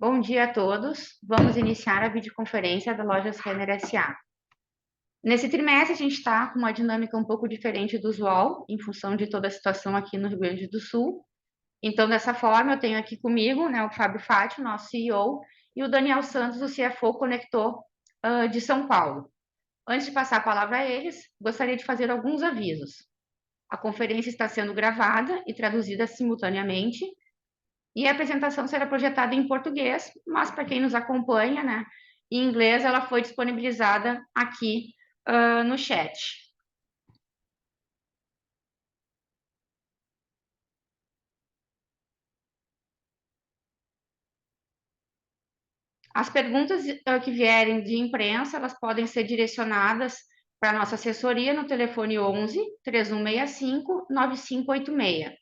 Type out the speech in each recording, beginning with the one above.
Bom dia a todos. Vamos iniciar a videoconferência da Lojas Renner SA. Nesse trimestre, a gente está com uma dinâmica um pouco diferente do usual, em função de toda a situação aqui no Rio Grande do Sul. Então, dessa forma, eu tenho aqui comigo, o Fábio Fátio, nosso CEO, e o Daniel Santos, o CFO Conector de São Paulo. Antes de passar a palavra a eles, gostaria de fazer alguns avisos. A conferência está sendo gravada e traduzida simultaneamente, e a apresentação será projetada em português, mas para quem nos acompanha, em inglês, ela foi disponibilizada aqui no chat. As perguntas que vierem de imprensa, elas podem ser direcionadas para a nossa assessoria no telefone 11 3165 9586.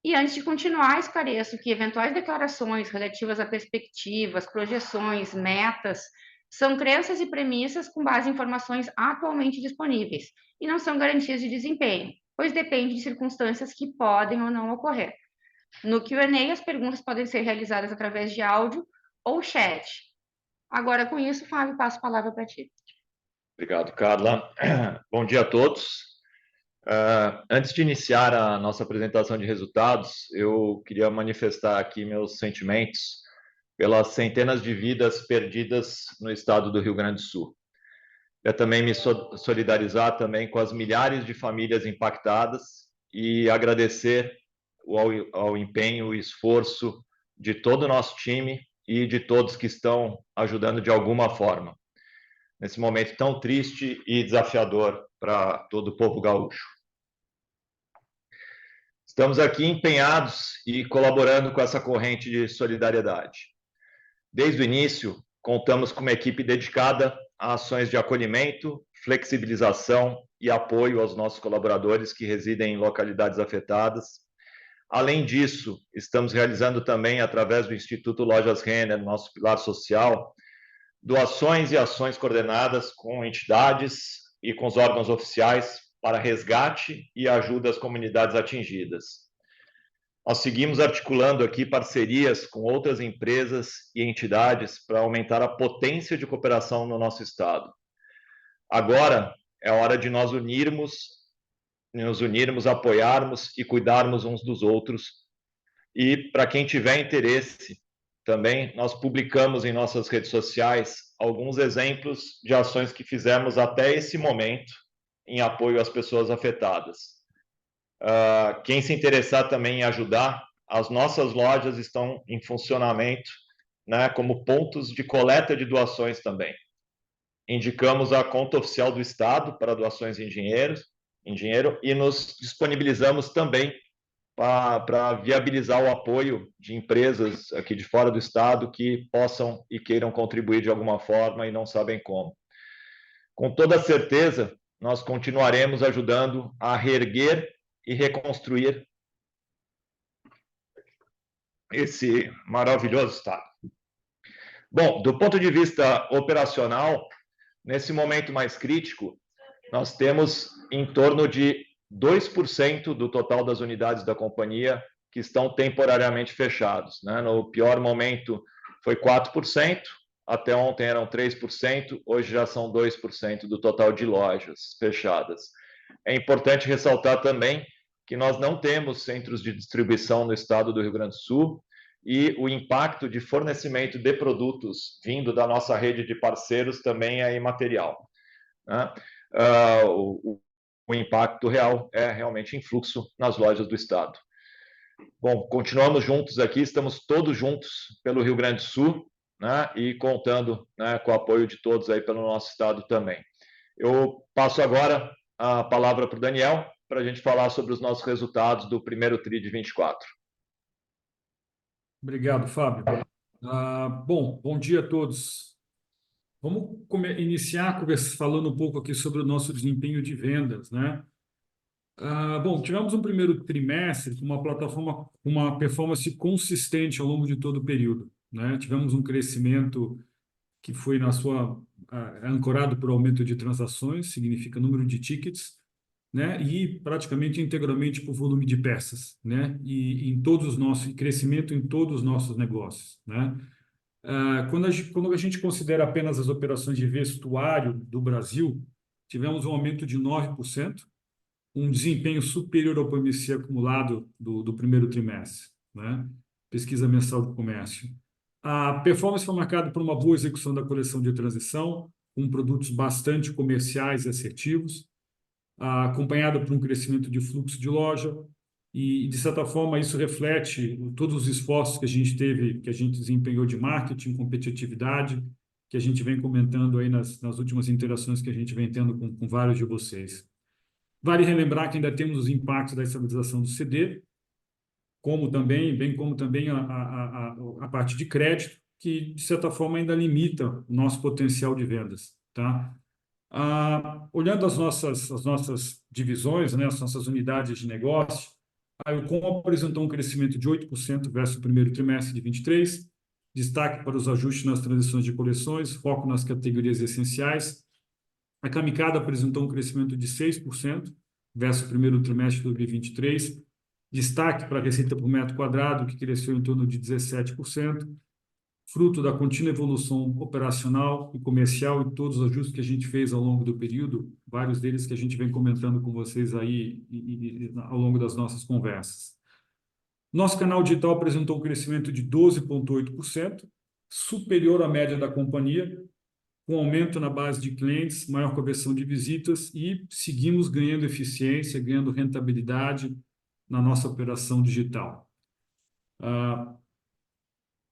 E antes de continuar, esclareço que eventuais declarações relativas a perspectivas, projeções, metas, são crenças e premissas com base em informações atualmente disponíveis e não são garantias de desempenho, pois depende de circunstâncias que podem ou não ocorrer. No Q&A, as perguntas podem ser realizadas através de áudio ou chat. Agora, com isso, Fábio, passo a palavra para ti. Obrigado, Carla. Bom dia a todos. Antes de iniciar a nossa apresentação de resultados, eu queria manifestar aqui meus sentimentos pelas centenas de vidas perdidas no estado do Rio Grande do Sul. Eu também me solidarizar também com as milhares de famílias impactadas e agradecer ao empenho e esforço de todo o nosso time e de todos que estão ajudando de alguma forma, nesse momento tão triste e desafiador para todo o povo gaúcho. Estamos aqui empenhados e colaborando com essa corrente de solidariedade. Desde o início, contamos com uma equipe dedicada a ações de acolhimento, flexibilização e apoio aos nossos colaboradores que residem em localidades afetadas. Além disso, estamos realizando também, através do Instituto Lojas Renner, nosso pilar social, doações e ações coordenadas com entidades e com os órgãos oficiais para resgate e ajuda às comunidades atingidas. Nós seguimos articulando aqui parcerias com outras empresas e entidades para aumentar a potência de cooperação no nosso estado. Agora é hora de nos unirmos, apoiarmos e cuidarmos uns dos outros. E para quem tiver interesse, também nós publicamos em nossas redes sociais alguns exemplos de ações que fizemos até esse momento em apoio às pessoas afetadas. Quem se interessar também em ajudar, as nossas lojas estão em funcionamento, como pontos de coleta de doações também. Indicamos a conta oficial do Estado para doações em dinheiro e nos disponibilizamos também para viabilizar o apoio de empresas aqui de fora do estado que possam e queiram contribuir de alguma forma e não sabem como. Com toda certeza, nós continuaremos ajudando a reerguer e reconstruir esse maravilhoso estado. Bom, do ponto de vista operacional, nesse momento mais crítico, nós temos em torno de 2% do total das unidades da companhia que estão temporariamente fechados. No pior momento foi 4%, até ontem eram 3%, hoje já são 2% do total de lojas fechadas. É importante ressaltar também que nós não temos centros de distribuição no estado do Rio Grande do Sul e o impacto de fornecimento de produtos vindo da nossa rede de parceiros também é imaterial. O impacto real é realmente em fluxo nas lojas do estado. Bom, continuamos juntos aqui, estamos todos juntos pelo Rio Grande do Sul, e contando com o apoio de todos aí pelo nosso estado também. Eu passo agora a palavra para o Daniel, para a gente falar sobre os nossos resultados do primeiro TRI de 24. Obrigado, Fábio. Bom dia a todos. Vamos iniciar falando um pouco aqui sobre o nosso desempenho de vendas, tivemos um primeiro trimestre com uma performance consistente ao longo de todo o período, Tivemos um crescimento que foi ancorado por aumento de transações, significa número de tickets, e praticamente integralmente por volume de peças, e crescimento em todos os nossos negócios, Quando a gente considera apenas as operações de vestuário do Brasil, tivemos um aumento de 9%, um desempenho superior ao PMC acumulado do primeiro trimestre, né? Pesquisa mensal do comércio. A performance foi marcada por uma boa execução da coleção de transição, com produtos bastante comerciais e assertivos, acompanhado por um crescimento de fluxo de loja, e, de certa forma, isso reflete todos os esforços que a gente teve, que a gente desempenhou de marketing, competitividade, que a gente vem comentando aí nas últimas interações que a gente vem tendo com vários de vocês. Vale relembrar que ainda temos os impactos da estabilização do CD, bem como também a parte de crédito, que, de certa forma, ainda limita o nosso potencial de vendas, tá? Olhando as nossas divisões, né, as nossas unidades de negócio, a Eucom apresentou um crescimento de 8% versus o primeiro trimestre de 23, destaque para os ajustes nas transições de coleções, foco nas categorias essenciais. A Camicado apresentou um crescimento de 6% versus o primeiro trimestre de 2023, destaque para a receita por metro quadrado, que cresceu em torno de 17%, fruto da contínua evolução operacional e comercial e todos os ajustes que a gente fez ao longo do período, vários deles que a gente vem comentando com vocês aí ao longo das nossas conversas. Nosso canal digital apresentou um crescimento de 12,8%, superior à média da companhia, com aumento na base de clientes, maior conversão de visitas e seguimos ganhando eficiência, ganhando rentabilidade na nossa operação digital.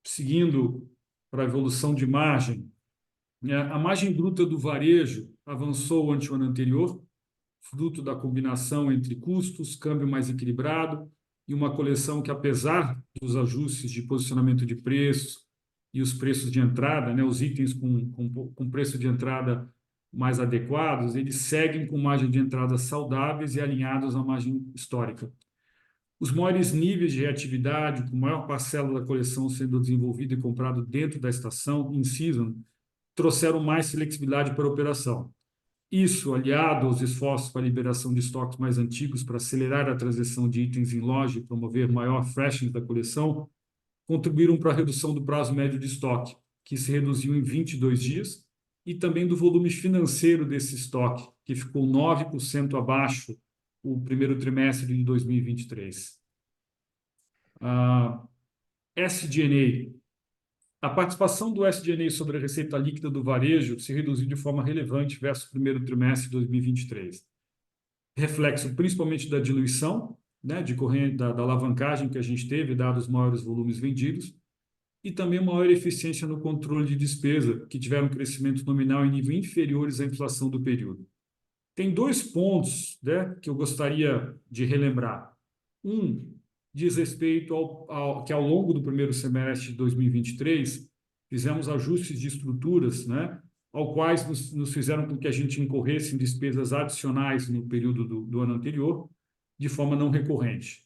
Seguindo para a evolução de margem, a margem bruta do varejo avançou ante o ano anterior, fruto da combinação entre custos, câmbio mais equilibrado e uma coleção que, apesar dos ajustes de posicionamento de preços e os preços de entrada, né, os itens com preço de entrada mais adequados, eles seguem com margem de entrada saudáveis e alinhados à margem histórica. Os maiores níveis de reatividade, com maior parcela da coleção sendo desenvolvida e comprado dentro da estação, in season, trouxeram mais flexibilidade para a operação. Isso, aliado aos esforços para a liberação de estoques mais antigos para acelerar a transição de itens em loja e promover maior freshness da coleção, contribuíram para a redução do prazo médio de estoque, que se reduziu em 22 dias, e também do volume financeiro desse estoque, que ficou 9% abaixo o primeiro trimestre de 2023. SG&A. A participação do SG&A sobre a receita líquida do varejo se reduziu de forma relevante versus o primeiro trimestre de 2023. Reflexo principalmente da diluição, né, da alavancagem que a gente teve, dados os maiores volumes vendidos, e também maior eficiência no controle de despesa, que tiveram crescimento nominal em nível inferiores à inflação do período. Tem dois pontos, né, que eu gostaria de relembrar. Diz respeito que ao longo do primeiro semestre de 2023, fizemos ajustes de estruturas, né, ao quais nos fizeram com que a gente incorresse em despesas adicionais no período do ano anterior, de forma não recorrente.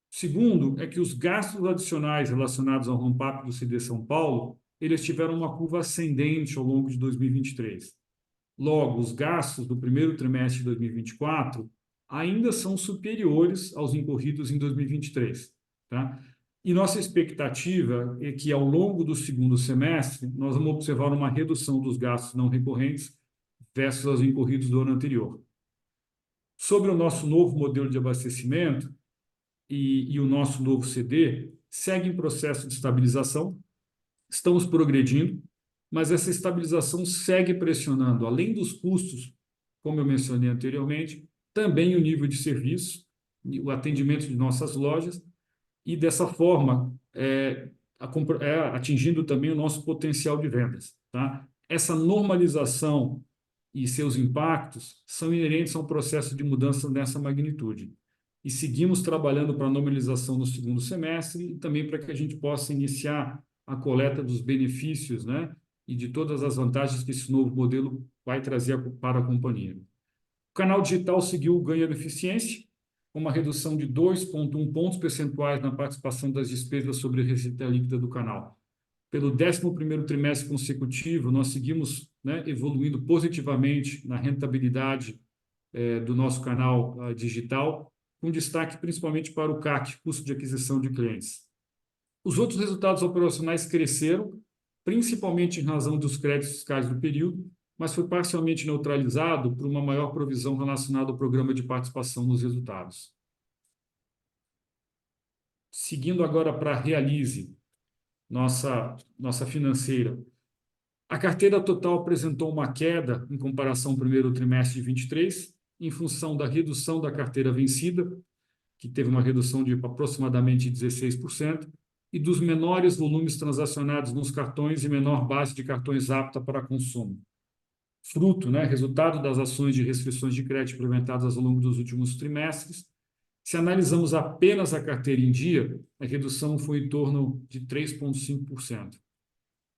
Segundo, é que os gastos adicionais relacionados ao ramp-up do CD São Paulo, eles tiveram uma curva ascendente ao longo de 2023. Logo, os gastos do primeiro trimestre de 2024 ainda são superiores aos incorridos em 2023. Tá? E nossa expectativa é que, ao longo do segundo semestre, nós vamos observar uma redução dos gastos não recorrentes versus os incorridos do ano anterior. Sobre o nosso novo modelo de abastecimento e o nosso novo CD, segue em processo de estabilização, estamos progredindo, mas essa estabilização segue pressionando, além dos custos, como eu mencionei anteriormente, também o nível de serviço, o atendimento de nossas lojas, e dessa forma atingindo também o nosso potencial de vendas. Tá? Essa normalização e seus impactos são inerentes a um processo de mudança nessa magnitude. E seguimos trabalhando para a normalização no segundo semestre e também para que a gente possa iniciar a coleta dos benefícios, né, e de todas as vantagens que esse novo modelo vai trazer para a companhia. O canal digital seguiu o ganho de eficiência, com uma redução de 2,1 pontos percentuais na participação das despesas sobre a receita líquida do canal. Pelo 11º trimestre consecutivo, nós seguimos, né, evoluindo positivamente na rentabilidade do nosso canal digital, com destaque principalmente para o CAC, custo de aquisição de clientes. Os outros resultados operacionais cresceram, principalmente em razão dos créditos fiscais do período, mas foi parcialmente neutralizado por uma maior provisão relacionada ao programa de participação nos resultados. Seguindo agora para a Realize, nossa financeira. A carteira total apresentou uma queda em comparação ao primeiro trimestre de 23, em função da redução da carteira vencida, que teve uma redução de aproximadamente 16%, e dos menores volumes transacionados nos cartões e menor base de cartões apta para consumo. Fruto, resultado das ações de restrições de crédito implementadas ao longo dos últimos trimestres. Se analisamos apenas a carteira em dia, a redução foi em torno de 3,5%.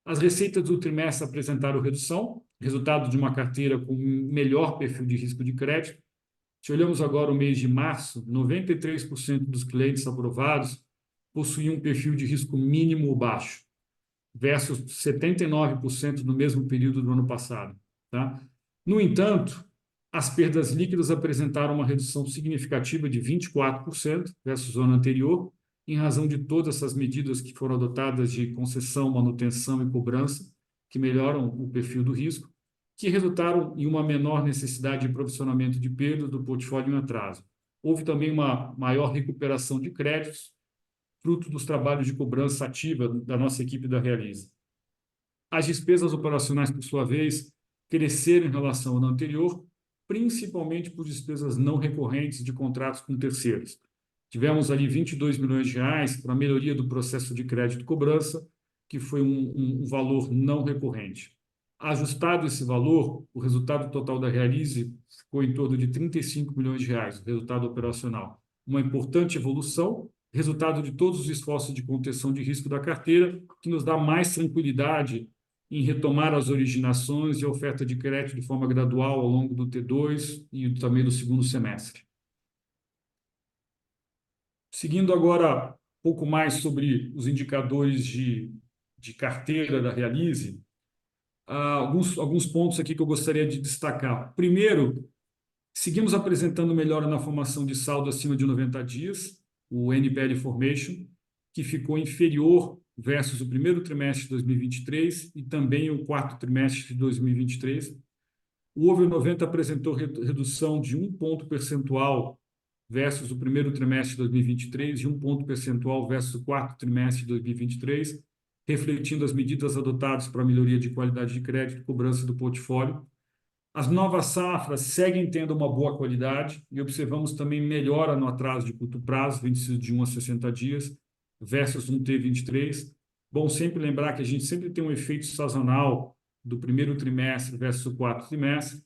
As receitas do trimestre apresentaram redução, resultado de uma carteira com melhor perfil de risco de crédito. Se olhamos agora o mês de março, 93% dos clientes aprovados possuíam um perfil de risco mínimo ou baixo, versus 79% no mesmo período do ano passado. Tá? No entanto, as perdas líquidas apresentaram uma redução significativa de 24% versus o ano anterior, em razão de todas essas medidas que foram adotadas de concessão, manutenção e cobrança, que melhoram o perfil do risco, que resultaram em uma menor necessidade de provisionamento de perdas do portfólio em atraso. Houve também uma maior recuperação de créditos, fruto dos trabalhos de cobrança ativa da nossa equipe da Realize. As despesas operacionais, por sua vez, cresceram em relação ao ano anterior, principalmente por despesas não recorrentes de contratos com terceiros. Tivemos ali 22 milhões de reais para a melhoria do processo de crédito e cobrança, que foi um valor não recorrente. Ajustado esse valor, o resultado total da Realize ficou em torno de 35 milhões de reais, o resultado operacional. Uma importante evolução, resultado de todos os esforços de contenção de risco da carteira, que nos dá mais tranquilidade em retomar as originações e a oferta de crédito de forma gradual ao longo do T2 e também do segundo semestre. Seguindo agora um pouco mais sobre os indicadores de carteira da Realize, alguns pontos aqui que eu gostaria de destacar. Primeiro, seguimos apresentando melhora na formação de saldo acima de 90 dias, o NPL Formation, que ficou inferior versus o primeiro trimestre de 2023 e também o quarto trimestre de 2023. O over 90 apresentou redução de 1 ponto percentual versus o primeiro trimestre de 2023 e 1 ponto percentual versus o quarto trimestre de 2023, refletindo as medidas adotadas para a melhoria de qualidade de crédito e cobrança do portfólio. As novas safras seguem tendo uma boa qualidade e observamos também melhora no atraso de curto prazo, vencido de 1 a 60 dias, versus um T23. Bom sempre lembrar que a gente sempre tem um efeito sazonal do primeiro trimestre versus o quarto trimestre,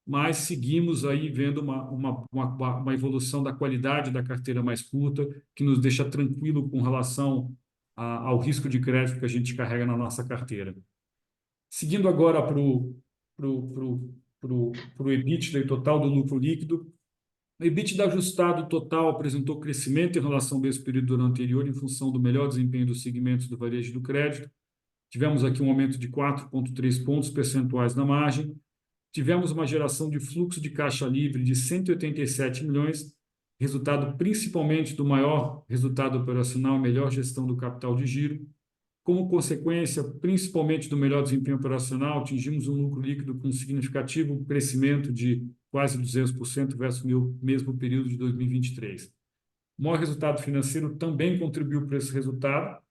mas seguimos aí vendo uma evolução da qualidade da carteira mais curta, que nos deixa tranquilo com relação ao risco de crédito que a gente carrega na nossa carteira. Seguindo agora para o EBITDA total do lucro líquido, o EBITDA ajustado total apresentou crescimento em relação ao mesmo período do ano anterior, em função do melhor desempenho dos segmentos do varejo e do crédito. Tivemos aqui um aumento de 4,3 pontos percentuais na margem. Tivemos uma geração de fluxo de caixa livre de 187 milhões, resultado principalmente do maior resultado operacional e melhor gestão do capital de giro. Como consequência, principalmente do melhor desempenho operacional, atingimos um lucro líquido com significativo crescimento de quase 200% versus o mesmo período de 2023. O maior resultado financeiro também contribuiu para esse resultado.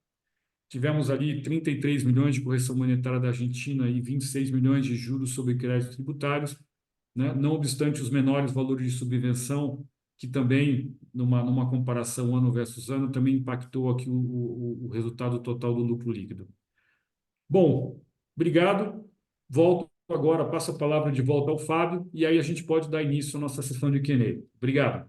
Tivemos ali 33 milhões de correção monetária da Argentina e 26 milhões de juros sobre créditos tributários, não obstante os menores valores de subvenção, que também, numa comparação ano versus ano, também impactou aqui o resultado total do lucro líquido. Bom, obrigado. Volto agora, passo a palavra de volta ao Fábio, e aí a gente pode dar início à nossa sessão de Q&A. Obrigado.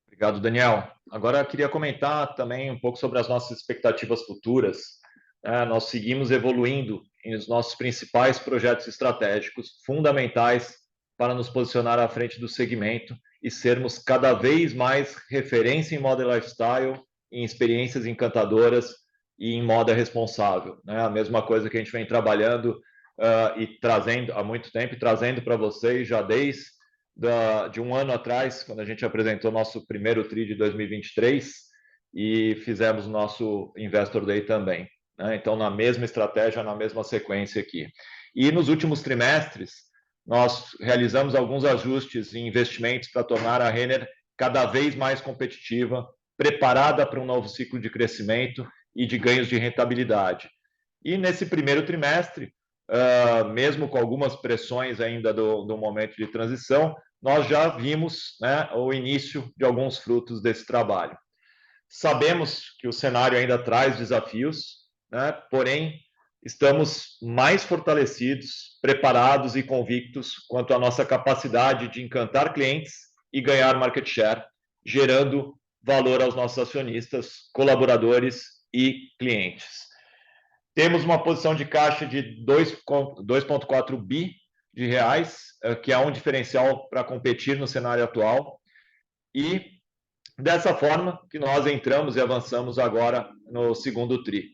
Obrigado, Daniel. Agora eu queria comentar também um pouco sobre as nossas expectativas futuras. Nós seguimos evoluindo nos nossos principais projetos estratégicos, fundamentais para nos posicionar à frente do segmento e sermos cada vez mais referência em moda e lifestyle, em experiências encantadoras e em moda responsável. A mesma coisa que a gente vem trabalhando e trazendo há muito tempo, trazendo para vocês já desde de um ano atrás, quando a gente apresentou nosso primeiro TRI de 2023 e fizemos o nosso Investor Day também. né? Então, na mesma estratégia, na mesma sequência aqui. E nos últimos trimestres, nós realizamos alguns ajustes em investimentos para tornar a Renner cada vez mais competitiva, preparada para um novo ciclo de crescimento e de ganhos de rentabilidade. E nesse primeiro trimestre, mesmo com algumas pressões ainda do momento de transição, nós já vimos, né, o início de alguns frutos desse trabalho. Sabemos que o cenário ainda traz desafios, né, porém, estamos mais fortalecidos, preparados e convictos quanto à nossa capacidade de encantar clientes e ganhar market share, gerando valor aos nossos acionistas, colaboradores e clientes. Temos uma posição de caixa de 2,4 bi de reais, que é um diferencial para competir no cenário atual. E dessa forma que nós entramos e avançamos agora no segundo TRI.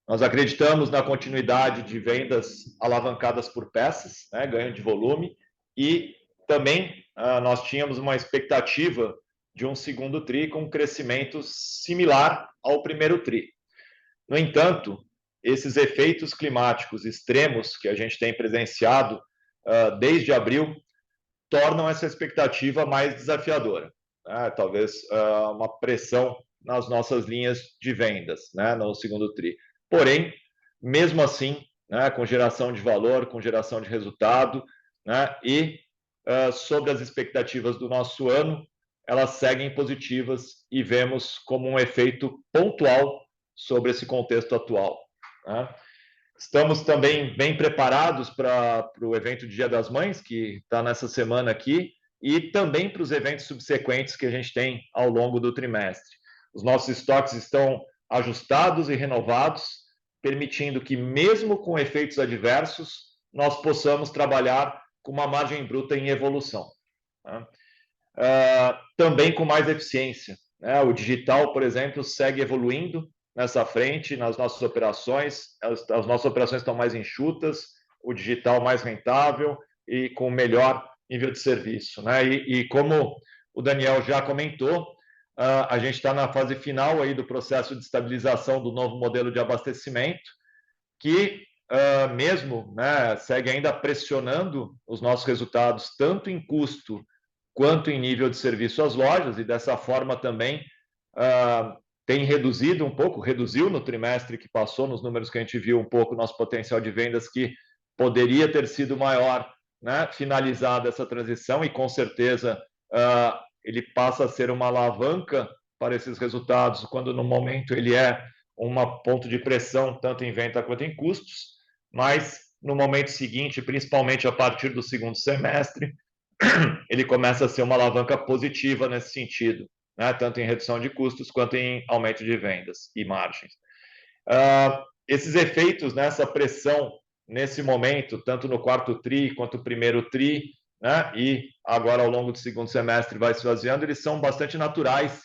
Nós acreditamos na continuidade de vendas alavancadas por peças, né, ganho de volume, e também nós tínhamos uma expectativa de um segundo TRI com um crescimento similar ao primeiro TRI. No entanto, esses efeitos climáticos extremos que a gente tem presenciado desde abril tornam essa expectativa mais desafiadora. Talvez uma pressão nas nossas linhas de vendas, né, no segundo TRI. Porém, mesmo assim, né, com geração de valor, com geração de resultado, né, e sobre as expectativas do nosso ano, elas seguem positivas e vemos como um efeito pontual sobre esse contexto atual, né? Estamos também bem preparados para o evento de Dia das Mães, que está nessa semana aqui, e também para os eventos subsequentes que a gente tem ao longo do trimestre. Os nossos estoques estão ajustados e renovados, permitindo que, mesmo com efeitos adversos, nós possamos trabalhar com uma margem bruta em evolução, né? Também com mais eficiência, né? O digital, por exemplo, segue evoluindo nessa frente, nas nossas operações. As nossas operações estão mais enxutas, o digital mais rentável e com melhor nível de serviço, né? E como o Daniel já comentou, a gente está na fase final aí do processo de estabilização do novo modelo de abastecimento, que mesmo, né, segue ainda pressionando os nossos resultados, tanto em custo quanto em nível de serviço às lojas, e dessa forma também tem reduziu no trimestre que passou, nos números que a gente viu um pouco, nosso potencial de vendas, que poderia ter sido maior, né, finalizada essa transição, e com certeza ele passa a ser uma alavanca para esses resultados, quando no momento ele é um ponto de pressão, tanto em venda quanto em custos, mas no momento seguinte, principalmente a partir do segundo semestre, ele começa a ser uma alavanca positiva nesse sentido, né? Tanto em redução de custos quanto em aumento de vendas e margens. Esses efeitos, nessa pressão, nesse momento, tanto no quarto TRI quanto no primeiro TRI, né? E agora ao longo do segundo semestre vai se esvaziando, eles são bastante naturais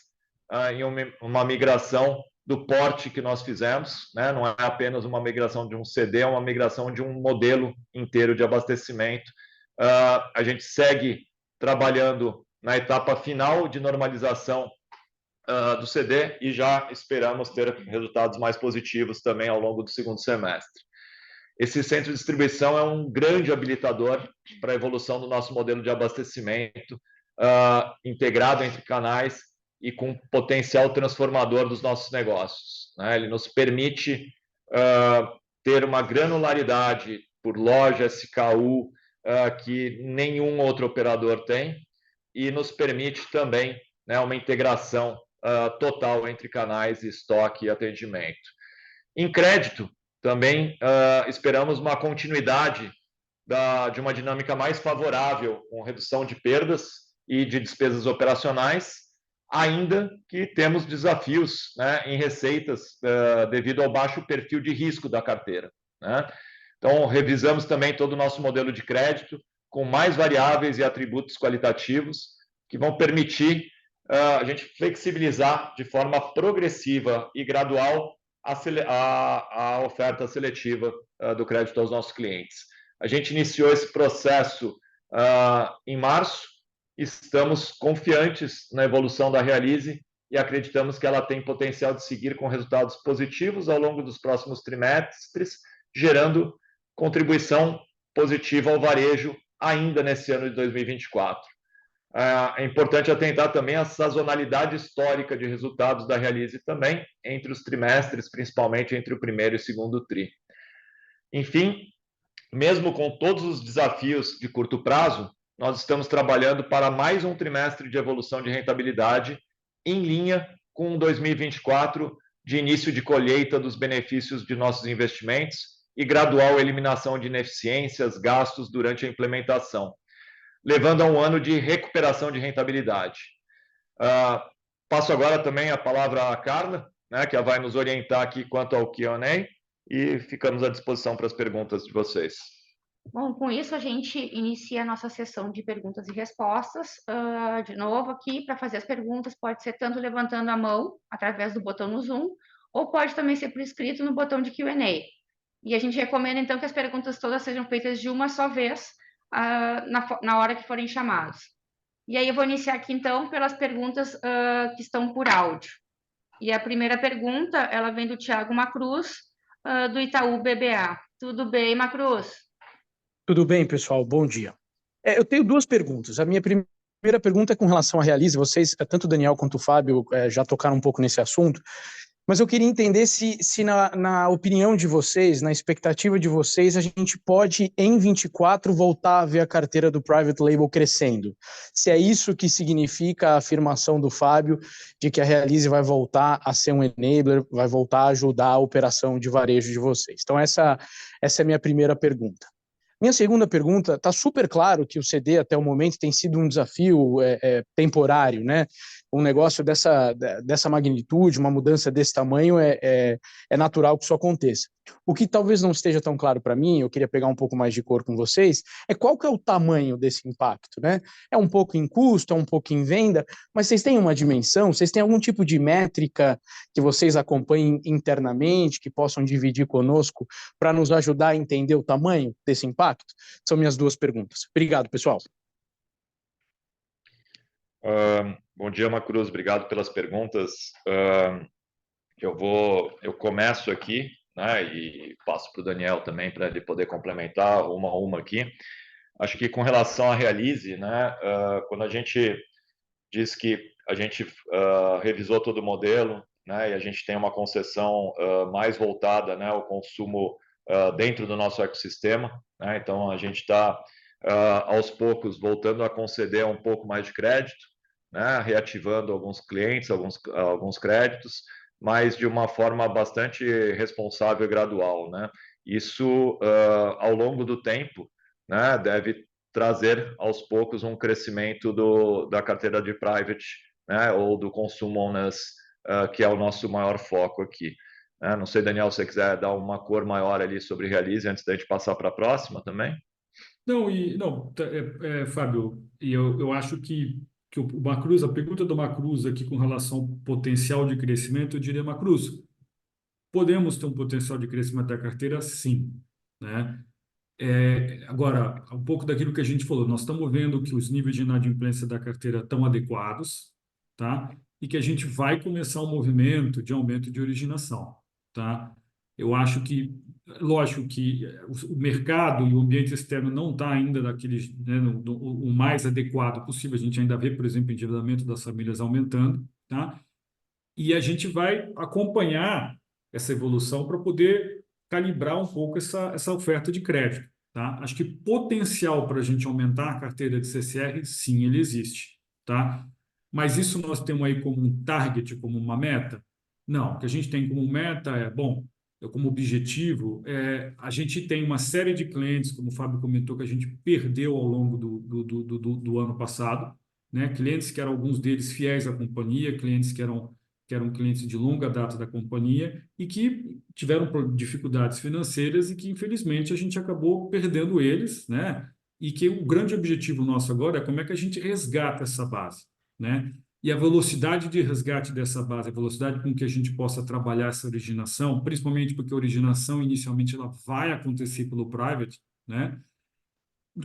em uma migração do porte que nós fizemos, né? Não é apenas uma migração de um CD, é uma migração de um modelo inteiro de abastecimento. A gente segue trabalhando na etapa final de normalização do CD e já esperamos ter resultados mais positivos também ao longo do segundo semestre. Esse centro de distribuição é um grande habilitador para a evolução do nosso modelo de abastecimento, integrado entre canais e com potencial transformador dos nossos negócios, né? Ele nos permite ter uma granularidade por loja, SKU, que nenhum outro operador tem, e nos permite também, né, uma integração total entre canais, estoque e atendimento. Em crédito, também esperamos uma continuidade de uma dinâmica mais favorável, com redução de perdas e de despesas operacionais, ainda que temos desafios, né, em receitas devido ao baixo perfil de risco da carteira, né? Então, revisamos também todo o nosso modelo de crédito, com mais variáveis e atributos qualitativos, que vão permitir a gente flexibilizar de forma progressiva e gradual a oferta seletiva do crédito aos nossos clientes. A gente iniciou esse processo em março, estamos confiantes na evolução da Realize e acreditamos que ela tem potencial de seguir com resultados positivos ao longo dos próximos trimestres, gerando contribuição positiva ao varejo ainda nesse ano de 2024. É importante atentar também à sazonalidade histórica de resultados da Realize também, entre os trimestres, principalmente entre o primeiro e segundo tri. Enfim, mesmo com todos os desafios de curto prazo, nós estamos trabalhando para mais um trimestre de evolução de rentabilidade em linha com 2024, de início de colheita dos benefícios de nossos investimentos e gradual eliminação de ineficiências, gastos durante a implementação, levando a um ano de recuperação de rentabilidade. Passo agora também a palavra à Carla, né, que ela vai nos orientar aqui quanto ao Q&A, e ficamos à disposição para as perguntas de vocês. Bom, com isso a gente inicia a nossa sessão de perguntas e respostas. De novo aqui, para fazer as perguntas, pode ser tanto levantando a mão, através do botão no Zoom, ou pode também ser por escrito no botão de Q&A. E a gente recomenda, então, que as perguntas todas sejam feitas de uma só vez, na hora que forem chamados. E aí eu vou iniciar aqui, então, pelas perguntas que estão por áudio. E a primeira pergunta, ela vem do Thiago Macruz, do Itaú BBA. Tudo bem, Macruz? Tudo bem, pessoal? Bom dia. Eu tenho duas perguntas. A minha primeira pergunta é com relação à Realize. Vocês, tanto o Daniel quanto o Fábio, já tocaram um pouco nesse assunto, mas eu queria entender se na opinião de vocês, na expectativa de vocês, a gente pode, em 24, voltar a ver a carteira do Private Label crescendo. Se é isso que significa a afirmação do Fábio de que a Realize vai voltar a ser um enabler, vai voltar a ajudar a operação de varejo de vocês. Então, essa é a minha primeira pergunta. Minha segunda pergunta, está super claro que o CD até o momento tem sido um desafio temporário, né? Um negócio dessa magnitude, uma mudança desse tamanho, é natural que isso aconteça. O que talvez não esteja tão claro para mim, eu queria pegar um pouco mais de cor com vocês, é qual que é o tamanho desse impacto, né? É um pouco em custo, é um pouco em venda, mas vocês têm uma dimensão, vocês têm algum tipo de métrica que vocês acompanhem internamente, que possam dividir conosco para nos ajudar a entender o tamanho desse impacto? São minhas duas perguntas. Obrigado, pessoal. Bom dia, Macruz. Obrigado pelas perguntas. Eu começo aqui, né, e passo para o Daniel também para ele poder complementar uma a uma aqui. Acho que com relação à Realize, né, quando a gente diz que a gente revisou todo o modelo, né, e a gente tem uma concessão mais voltada, né, ao consumo dentro do nosso ecossistema, né, então a gente está aos poucos voltando a conceder um pouco mais de crédito, né, reativando alguns clientes, alguns créditos, mas de uma forma bastante responsável e gradual, né? Isso, ao longo do tempo, né, deve trazer aos poucos um crescimento da carteira de private, né, ou do consumo honest, que é o nosso maior foco aqui. Não sei, Daniel, se você quiser dar uma cor maior ali sobre Realize antes da gente passar para a próxima também. Não, Fábio, e eu acho que o Macruz, a pergunta do Macruz aqui com relação ao potencial de crescimento, eu diria, Macruz, podemos ter um potencial de crescimento da carteira, sim, né? Agora, um pouco daquilo que a gente falou, nós estamos vendo que os níveis de inadimplência da carteira estão adequados, tá? E que a gente vai começar um movimento de aumento de originação, tá? Eu acho que, lógico que o mercado e o ambiente externo não está ainda daquele, né, o mais adequado possível. A gente ainda vê, por exemplo, o endividamento das famílias aumentando, tá? E a gente vai acompanhar essa evolução para poder calibrar um pouco essa oferta de crédito, tá? Acho que potencial para a gente aumentar a carteira de CCR, sim, ele existe, tá? Mas isso nós temos aí como um target, como uma meta? Não, o que a gente tem como meta como objetivo, a gente tem uma série de clientes, como o Fábio comentou, que a gente perdeu ao longo do ano passado, né? Clientes que eram alguns deles fiéis à companhia, clientes que eram clientes de longa data da companhia e que tiveram dificuldades financeiras e que, infelizmente, a gente acabou perdendo eles, né? E que o grande objetivo nosso agora é como é que a gente resgata essa base, né? E a velocidade de resgate dessa base, a velocidade com que a gente possa trabalhar essa originação, principalmente porque a originação, inicialmente, ela vai acontecer pelo private, né?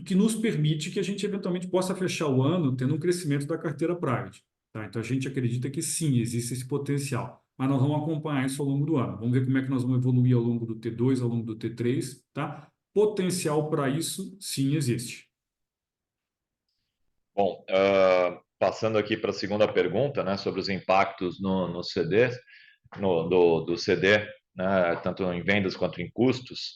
Que nos permite que a gente, eventualmente, possa fechar o ano tendo um crescimento da carteira private. tá? Então, a gente acredita que sim, existe esse potencial, mas nós vamos acompanhar isso ao longo do ano. Vamos ver como é que nós vamos evoluir ao longo do T2, ao longo do T3, tá? Potencial para isso, sim, existe. Bom, passando aqui para a segunda pergunta, né, sobre os impactos no CD, do CD, né, tanto em vendas quanto em custos.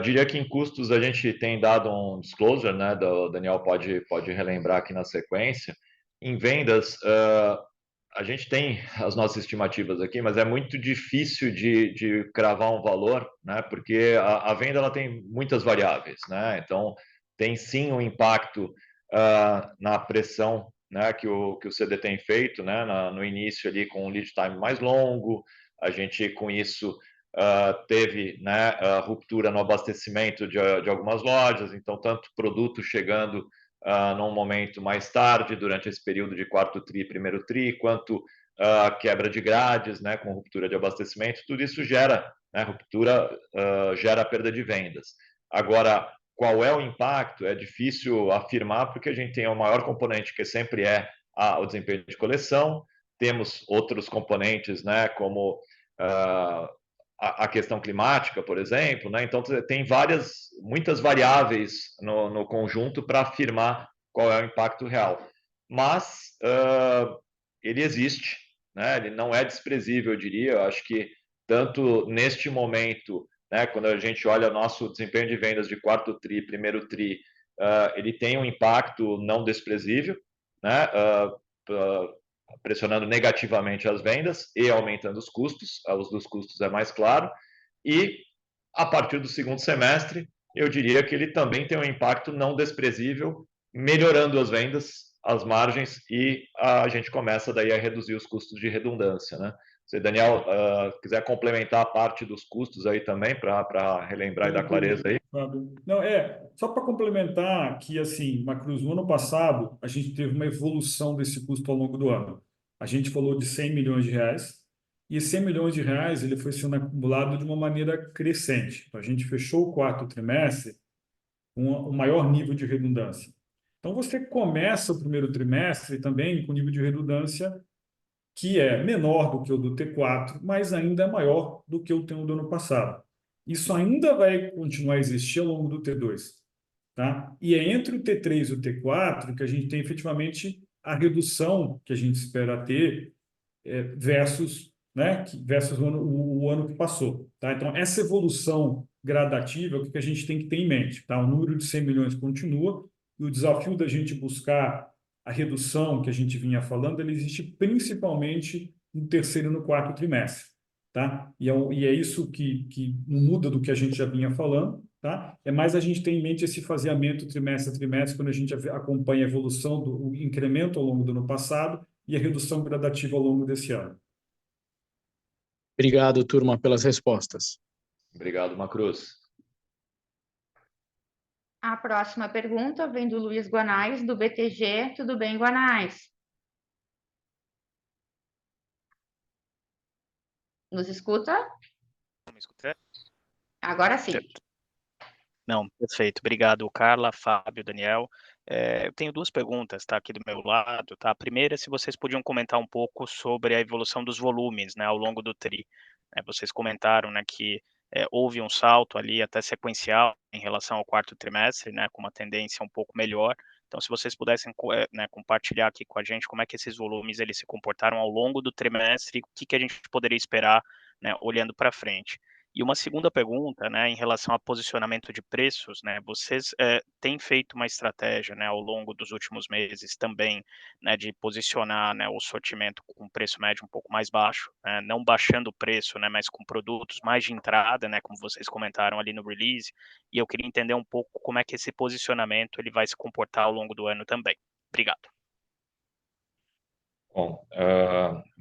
Diria que em custos a gente tem dado um disclosure, né, o Daniel pode relembrar aqui na sequência. Em vendas, a gente tem as nossas estimativas aqui, mas é muito difícil de cravar um valor, né, porque a venda ela tem muitas variáveis, né, então tem sim um impacto na pressão, né, que o CD tem feito, né, no início ali com um lead time mais longo, a gente com isso teve, né, ruptura no abastecimento de algumas lojas, então tanto produto chegando num momento mais tarde, durante esse período de quarto tri, primeiro tri, quanto quebra de grades, né, com ruptura de abastecimento, tudo isso gera, né, ruptura, gera perda de vendas. Agora, qual é o impacto? É difícil afirmar, porque a gente tem o maior componente, que sempre é o desempenho de coleção, temos outros componentes, né, como a questão climática, por exemplo, né? Então tem muitas variáveis no conjunto para afirmar qual é o impacto real. Mas ele existe, né? Ele não é desprezível, eu diria. Eu acho que tanto neste momento, né, quando a gente olha o nosso desempenho de vendas de quarto tri, primeiro tri, ele tem um impacto não desprezível, né? Pressionando negativamente as vendas e aumentando os custos. Os dos custos é mais claro. E a partir do segundo semestre, eu diria que ele também tem um impacto não desprezível, melhorando as vendas, as margens, e a gente começa daí a reduzir os custos de redundância, né? Se Daniel quiser complementar a parte dos custos aí também, para relembrar e dar clareza aí. Não, só para complementar que, assim, Macruz, no ano passado, a gente teve uma evolução desse custo ao longo do ano. A gente falou de 100 milhões de reais, e esses 100 milhões de reais ele foi sendo acumulado de uma maneira crescente. Então, a gente fechou o quarto trimestre com um maior nível de redundância. Então, você começa o primeiro trimestre também com nível de redundância que é menor do que o do T4, mas ainda é maior do que o do ano passado. Isso ainda vai continuar a existir ao longo do T2, tá? E é entre o T3 e o T4 que a gente tem efetivamente a redução que a gente espera ter versus, né, versus o ano que passou, tá? Então, essa evolução gradativa é o que a gente tem que ter em mente, tá? O número de 100 milhões continua e o desafio da gente buscar a redução que a gente vinha falando, ele existe principalmente no terceiro e no quarto trimestre, tá? E é isso que não muda do que a gente já vinha falando, tá? É mais a gente ter em mente esse faseamento trimestre a trimestre, quando a gente acompanha a evolução do incremento ao longo do ano passado e a redução gradativa ao longo desse ano. Obrigado, turma, pelas respostas. Obrigado, Macruz. A próxima pergunta vem do Luiz Guanais, do BTG. Tudo bem, Guanais? Nos escuta? Me escuta? Agora sim. Não, perfeito. Obrigado, Carla, Fábio, Daniel. Eu tenho duas perguntas, tá, aqui do meu lado, tá? A primeira, se vocês podiam comentar um pouco sobre a evolução dos volumes, né, ao longo do TRI. Vocês comentaram, né, que houve um salto ali até sequencial em relação ao quarto trimestre, né, com uma tendência um pouco melhor. Então, se vocês pudessem, né, compartilhar aqui com a gente como é que esses volumes eles se comportaram ao longo do trimestre e o que a gente poderia esperar, né, olhando para frente. E uma segunda pergunta, né, em relação a posicionamento de preços, né, vocês têm feito uma estratégia, né, ao longo dos últimos meses também, né, de posicionar, né, o sortimento com preço médio um pouco mais baixo, né, não baixando o preço, né, mas com produtos mais de entrada, né, como vocês comentaram ali no release, e eu queria entender um pouco como é que esse posicionamento ele vai se comportar ao longo do ano também. Obrigado. Bom,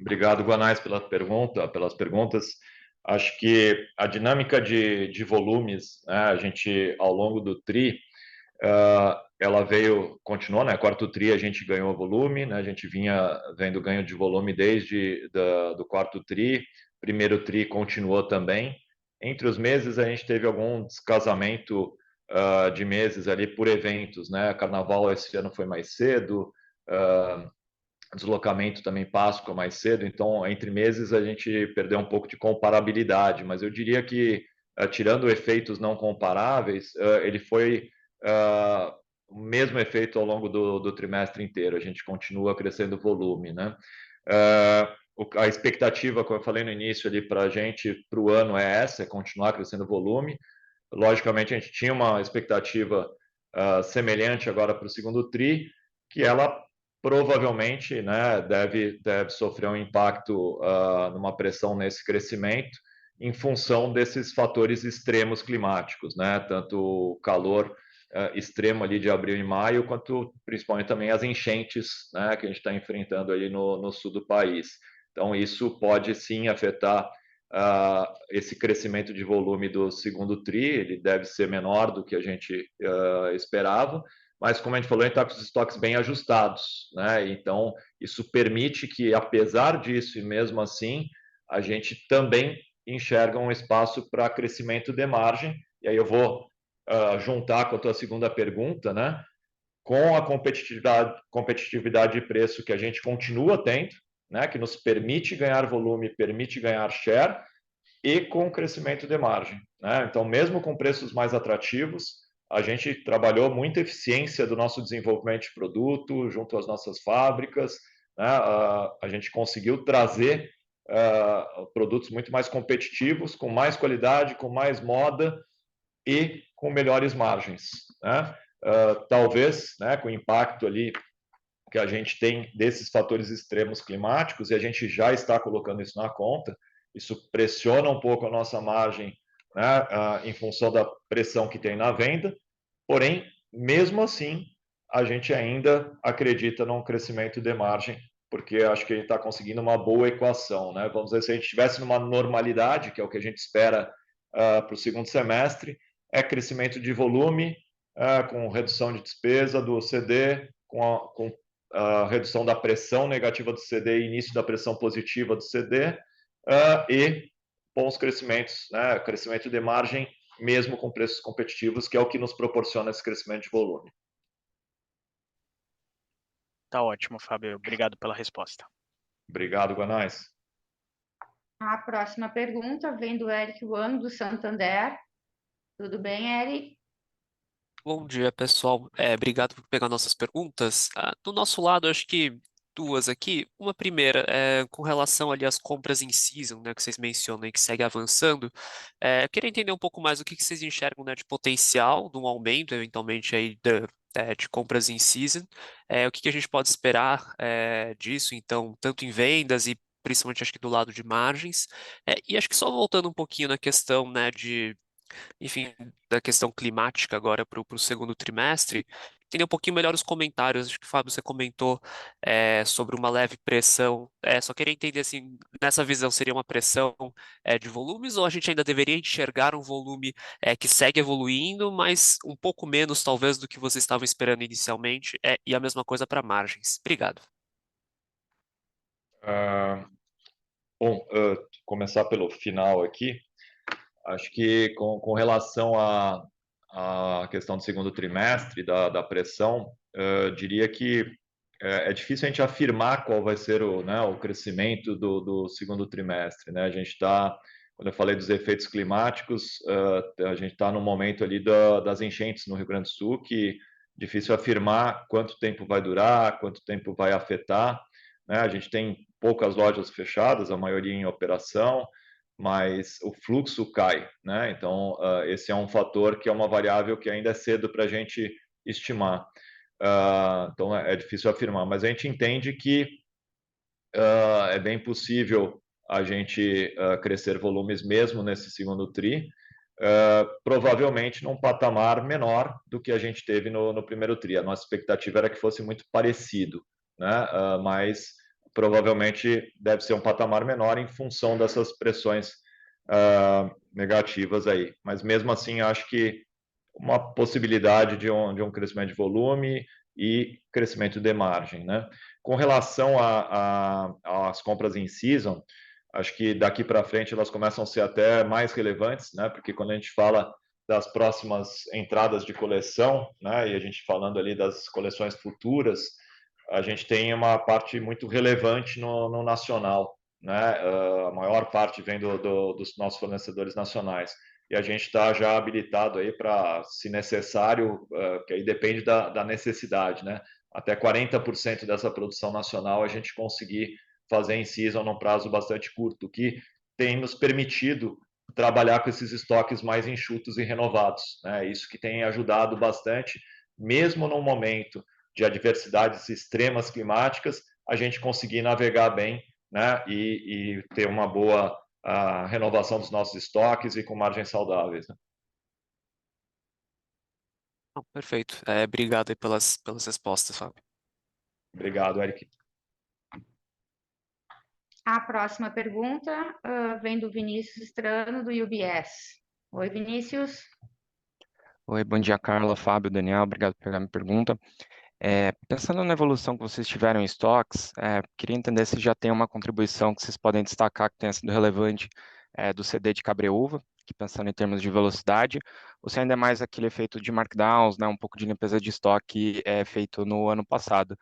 obrigado, Guanais, pelas perguntas. Acho que a dinâmica de volumes, né, a gente, ao longo do TRI, ela continuou, né? Quarto TRI a gente ganhou volume, né? A gente vinha vendo ganho de volume desde do quarto TRI, primeiro TRI continuou também. Entre os meses a gente teve algum descasamento de meses ali por eventos, né? Carnaval esse ano foi mais cedo, deslocamento também Páscoa mais cedo, então entre meses a gente perdeu um pouco de comparabilidade, mas eu diria que, tirando efeitos não comparáveis, ele foi o mesmo efeito ao longo do trimestre inteiro, a gente continua crescendo volume, né? A expectativa, como eu falei no início ali, para a gente, para o ano é essa, é continuar crescendo volume. Logicamente, a gente tinha uma expectativa semelhante agora para o segundo TRI, que ela provavelmente, né, deve sofrer um impacto numa pressão nesse crescimento, em função desses fatores extremos climáticos, né, tanto o calor extremo ali de abril e maio, quanto principalmente também as enchentes, né, que a gente está enfrentando ali no sul do país. Então, isso pode sim afetar esse crescimento de volume do segundo TRI, ele deve ser menor do que a gente esperava, mas como a gente falou, a gente está com os estoques bem ajustados, né? Então, isso permite que, apesar disso e mesmo assim, a gente também enxerga um espaço para crescimento de margem, e aí eu vou juntar com a tua segunda pergunta, né? Com a competitividade de preço que a gente continua tendo, né, que nos permite ganhar volume, permite ganhar share, e com crescimento de margem, né? Então, mesmo com preços mais atrativos, a gente trabalhou muita eficiência do nosso desenvolvimento de produto junto às nossas fábricas, né? A gente conseguiu trazer produtos muito mais competitivos, com mais qualidade, com mais moda e com melhores margens, né? Talvez, né, com o impacto ali que a gente tem desses fatores extremos climáticos, e a gente já está colocando isso na conta, isso pressiona um pouco a nossa margem, né, em função da pressão que tem na venda, porém, mesmo assim, a gente ainda acredita num crescimento de margem, porque acho que a gente está conseguindo uma boa equação, né? Vamos dizer, se a gente estivesse numa normalidade, que é o que a gente espera para o segundo semestre, é crescimento de volume, com redução de despesa do CD, com a redução da pressão negativa do CD e início da pressão positiva do CD, e bons crescimentos, né? Crescimento de margem, mesmo com preços competitivos, que é o que nos proporciona esse crescimento de volume. Tá ótimo, Fábio. Obrigado pela resposta. Obrigado, Guanais. A próxima pergunta vem do Eric Wang, do Santander. Tudo bem, Eric? Bom dia, pessoal. Obrigado por pegar nossas perguntas. Do nosso lado, acho que duas aqui. Uma primeira, com relação ali às compras in season, né, que vocês mencionam e que segue avançando. Eu queria entender um pouco mais o que vocês enxergam, né, de potencial de um aumento, eventualmente, aí de compras in season. O que a gente pode esperar disso, então, tanto em vendas e principalmente, acho que do lado de margens. E acho que só voltando um pouquinho na questão, né, enfim, da questão climática agora para o segundo trimestre, entender um pouquinho melhor os comentários. Acho que, Fábio, você comentou sobre uma leve pressão. Só queria entender, assim, nessa visão, seria uma pressão de volumes ou a gente ainda deveria enxergar um volume que segue evoluindo, mas um pouco menos, talvez, do que vocês estavam esperando inicialmente, e a mesma coisa para margens? Obrigado. Bom, começar pelo final aqui. Acho que com relação à questão do segundo trimestre, da pressão, diria que é difícil a gente afirmar qual vai ser o crescimento do segundo trimestre, né? A gente está, quando eu falei dos efeitos climáticos, a gente está no momento ali das enchentes no Rio Grande do Sul, que é difícil afirmar quanto tempo vai durar, quanto tempo vai afetar, né? A gente tem poucas lojas fechadas, a maioria em operação, mas o fluxo cai, né? Então, esse é um fator que é uma variável que ainda é cedo para a gente estimar. Então, é difícil afirmar, mas a gente entende que é bem possível a gente crescer volumes mesmo nesse segundo TRI, provavelmente num patamar menor do que a gente teve no primeiro TRI. A nossa expectativa era que fosse muito parecido, né? Mas provavelmente deve ser um patamar menor em função dessas pressões negativas aí. Mas mesmo assim, acho que uma possibilidade de um crescimento de volume e crescimento de margem, né? Com relação às compras em season, acho que daqui para frente elas começam a ser até mais relevantes, né? Porque quando a gente fala das próximas entradas de coleção, né? E a gente falando ali das coleções futuras, a gente tem uma parte muito relevante no nacional, né? A maior parte vem dos nossos fornecedores nacionais. E a gente está já habilitado aí para, se necessário, que aí depende da necessidade, né? Até 40% dessa produção nacional a gente conseguir fazer em season num prazo bastante curto, o que tem nos permitido trabalhar com esses estoques mais enxutos e renovados, né? Isso que tem ajudado bastante, mesmo num momento de adversidades extremas climáticas, a gente conseguir navegar bem, né? E ter uma boa renovação dos nossos estoques e com margens saudáveis, né? Não, perfeito. Obrigado aí pelas respostas, Fábio. Obrigado, Eric. A próxima pergunta vem do Vinícius Strano, do UBS. Oi, Vinícius. Oi, bom dia, Carla, Fábio, Daniel, obrigado por pegar minha pergunta. Pensando na evolução que vocês tiveram em estoques, queria entender se já tem uma contribuição que vocês podem destacar que tenha sido relevante do CD de Cabreúva, que pensando em termos de velocidade, ou se ainda é mais aquele efeito de markdowns, né, um pouco de limpeza de estoque feito no ano passado.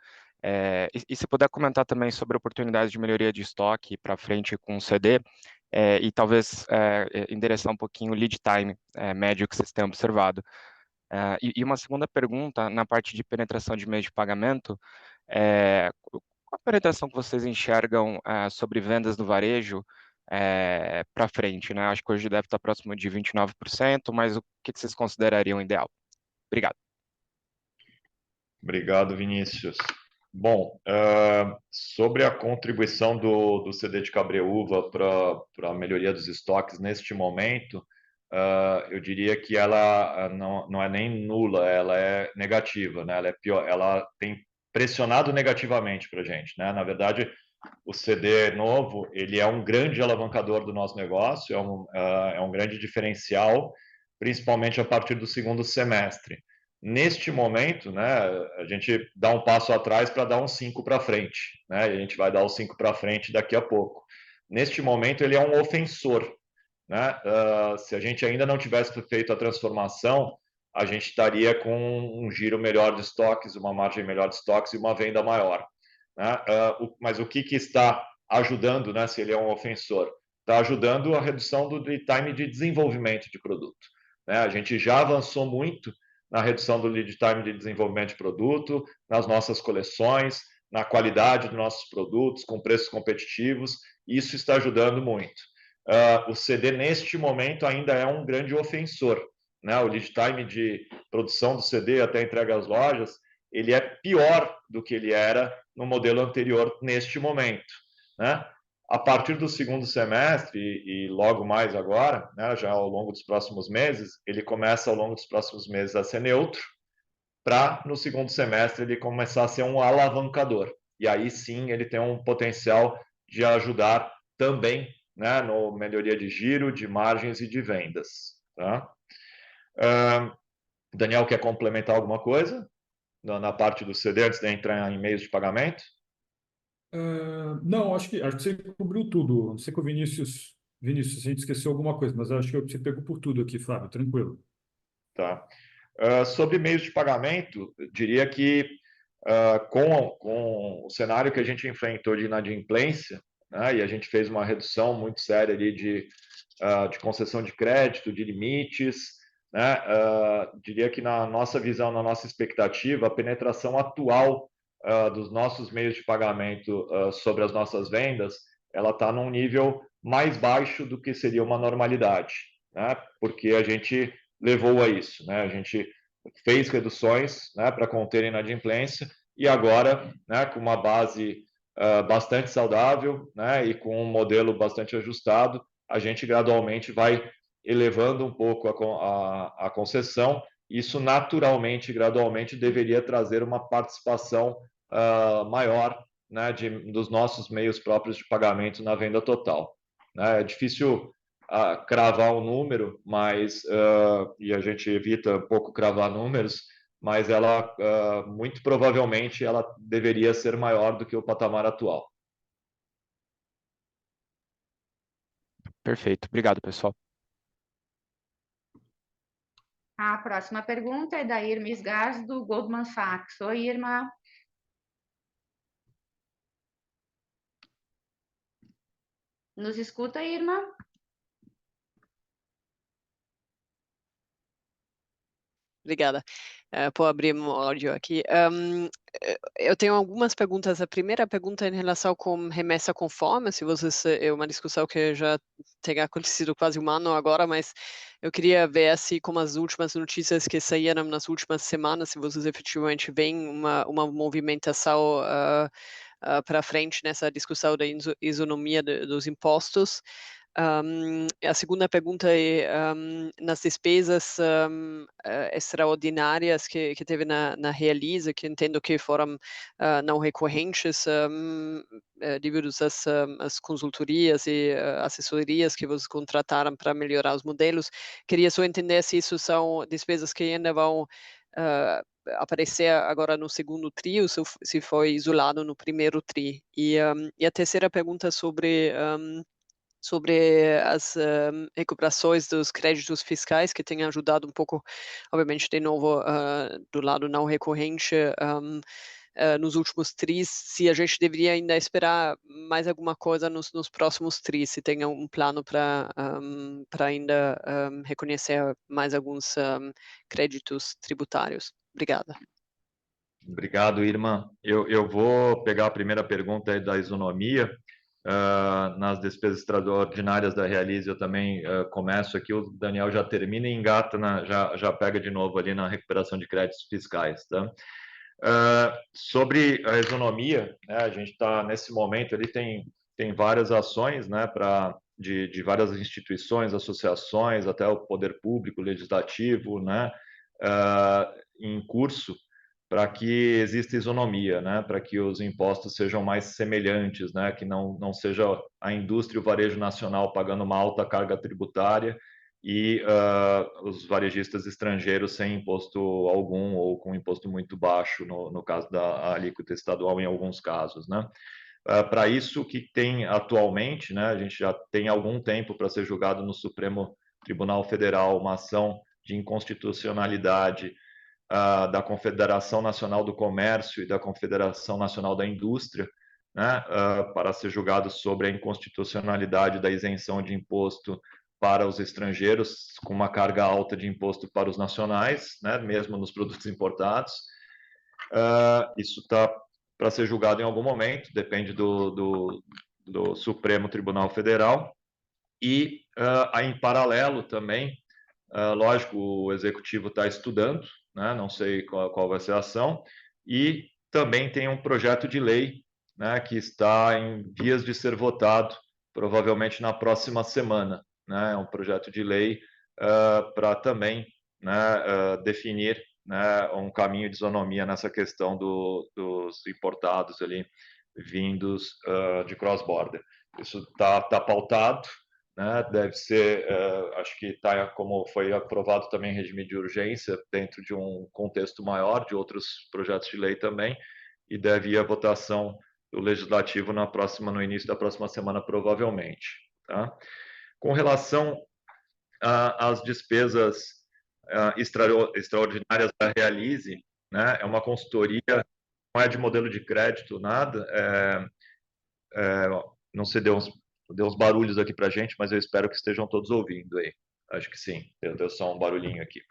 E se puder comentar também sobre oportunidades de melhoria de estoque para frente com o CD, e talvez endereçar um pouquinho o lead time médio que vocês têm observado. E uma segunda pergunta, na parte de penetração de meios de pagamento, qual a penetração que vocês enxergam sobre vendas no varejo para frente, né? Acho que hoje deve estar próximo de 29%, mas o que vocês considerariam ideal? Obrigado. Obrigado, Vinícius. Bom, sobre a contribuição do CD de Cabreúva para a melhoria dos estoques neste momento, eu diria que ela não é nem nula, ela é negativa, né? Ela é pior, ela tem pressionado negativamente para a gente, né? Na verdade, o CD novo, ele é um grande alavancador do nosso negócio, é um grande diferencial, principalmente a partir do segundo semestre. Neste momento, né, a gente dá um passo atrás para dar um 5 para frente, né? E a gente vai dar o 5 para frente daqui a pouco. Neste momento, ele é um ofensor, né? Se a gente ainda não tivesse feito a transformação, a gente estaria com um giro melhor de estoques, uma margem melhor de estoques e uma venda maior, né? Mas o que está ajudando, né, se ele é um ofensor? Está ajudando a redução do lead time de desenvolvimento de produto, né? A gente já avançou muito na redução do lead time de desenvolvimento de produto, nas nossas coleções, na qualidade dos nossos produtos, com preços competitivos, isso está ajudando muito. O CD, neste momento, ainda é um grande ofensor, né? O lead time de produção do CD até entrega às lojas, ele é pior do que ele era no modelo anterior neste momento, né? A partir do segundo semestre e logo mais agora, né, já ao longo dos próximos meses, ele começa ao longo dos próximos meses a ser neutro, para no segundo semestre ele começar a ser um alavancador. E aí sim ele tem um potencial de ajudar também, né, no melhoria de giro, de margens e de vendas. Tá? Daniel, quer complementar alguma coisa na parte do CD antes de entrar em meios de pagamento? Não, acho que você cobriu tudo. Não sei que o Vinícius, a gente esqueceu alguma coisa, mas acho que você pegou por tudo aqui, Fábio, tranquilo. Tá. Sobre meios de pagamento, eu diria que com o cenário que a gente enfrentou de inadimplência, né, e a gente fez uma redução muito séria ali de concessão de crédito, de limites, né, diria que na nossa visão, na nossa expectativa, a penetração atual dos nossos meios de pagamento sobre as nossas vendas, ela está num nível mais baixo do que seria uma normalidade, né, porque a gente levou a isso, né, a gente fez reduções, né, para conter a inadimplência e agora, né, com uma base bastante saudável, né, e com um modelo bastante ajustado, a gente gradualmente vai elevando um pouco a concessão. Isso naturalmente, gradualmente, deveria trazer uma participação maior, né, dos nossos meios próprios de pagamento na venda total. Né? É difícil cravar um número, mas e a gente evita um pouco cravar números, mas ela muito provavelmente ela deveria ser maior do que o patamar atual. Perfeito. Obrigado, pessoal. A próxima pergunta é da Irma Sgars, do Goldman Sachs. Oi, Irma. Nos escuta, Irma? Obrigada por abrir o áudio aqui. Eu tenho algumas perguntas. A primeira pergunta é em relação com remessa conforme, se vocês, é uma discussão que já tem acontecido quase um ano agora, mas eu queria ver se, como as últimas notícias que saíram nas últimas semanas, se vocês efetivamente veem uma movimentação para frente nessa discussão da isonomia dos impostos. A segunda pergunta é nas despesas extraordinárias que teve na Realize, que entendo que foram não recorrentes devido às consultorias e assessorias que vocês contrataram para melhorar os modelos. Queria só entender se isso são despesas que ainda vão aparecer agora no segundo tri ou se foi isolado no primeiro tri. E a terceira pergunta sobre as recuperações dos créditos fiscais, que tem ajudado um pouco, obviamente, de novo, do lado não recorrente, nos últimos tris, se a gente deveria ainda esperar mais alguma coisa nos próximos tris, se tem um plano para ainda reconhecer mais alguns créditos tributários. Obrigada. Obrigado, Irma. Eu vou pegar a primeira pergunta aí da isonomia. Nas despesas extraordinárias da Realize, eu também começo aqui, o Daniel já termina e engata, já pega de novo ali na recuperação de créditos fiscais. Tá? Sobre a isonomia, né, a gente está nesse momento, ali tem várias ações, né, de várias instituições, associações, até o poder público, legislativo, né, em curso, para que exista isonomia, né, para que os impostos sejam mais semelhantes, né, que não seja a indústria e o varejo nacional pagando uma alta carga tributária e os varejistas estrangeiros sem imposto algum ou com imposto muito baixo, no caso da alíquota estadual, em alguns casos, né. Para isso, o que tem atualmente, né, a gente já tem algum tempo para ser julgado no Supremo Tribunal Federal uma ação de inconstitucionalidade da Confederação Nacional do Comércio e da Confederação Nacional da Indústria, né, para ser julgado sobre a inconstitucionalidade da isenção de imposto para os estrangeiros, com uma carga alta de imposto para os nacionais, né, mesmo nos produtos importados. Isso está para ser julgado em algum momento, depende do Supremo Tribunal Federal. E, em paralelo também, lógico, o Executivo está estudando, né, não sei qual vai ser a ação, e também tem um projeto de lei, né, que está em vias de ser votado, provavelmente na próxima semana, né, um projeto de lei para também, né, definir, né, um caminho de isonomia nessa questão dos importados ali vindos de cross-border. Isso está pautado, né, deve ser, acho que está, como foi aprovado também em regime de urgência, dentro de um contexto maior, de outros projetos de lei também, e deve ir à votação do Legislativo no início da próxima semana, provavelmente. Tá? Com relação às despesas extraordinárias da Realize, né, é uma consultoria, não é de modelo de crédito, nada, não se deu uns barulhos aqui para a gente, mas eu espero que estejam todos ouvindo aí. Acho que sim, deu só um barulhinho aqui.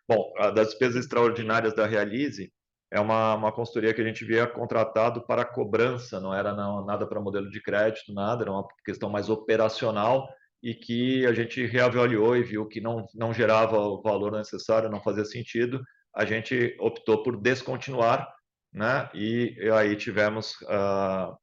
Bom, das despesas extraordinárias da Realize, é uma consultoria que a gente via contratado para cobrança, não era nada para modelo de crédito, nada, era uma questão mais operacional e que a gente reavaliou e viu que não gerava o valor necessário, não fazia sentido, a gente optou por descontinuar, né? E aí tivemos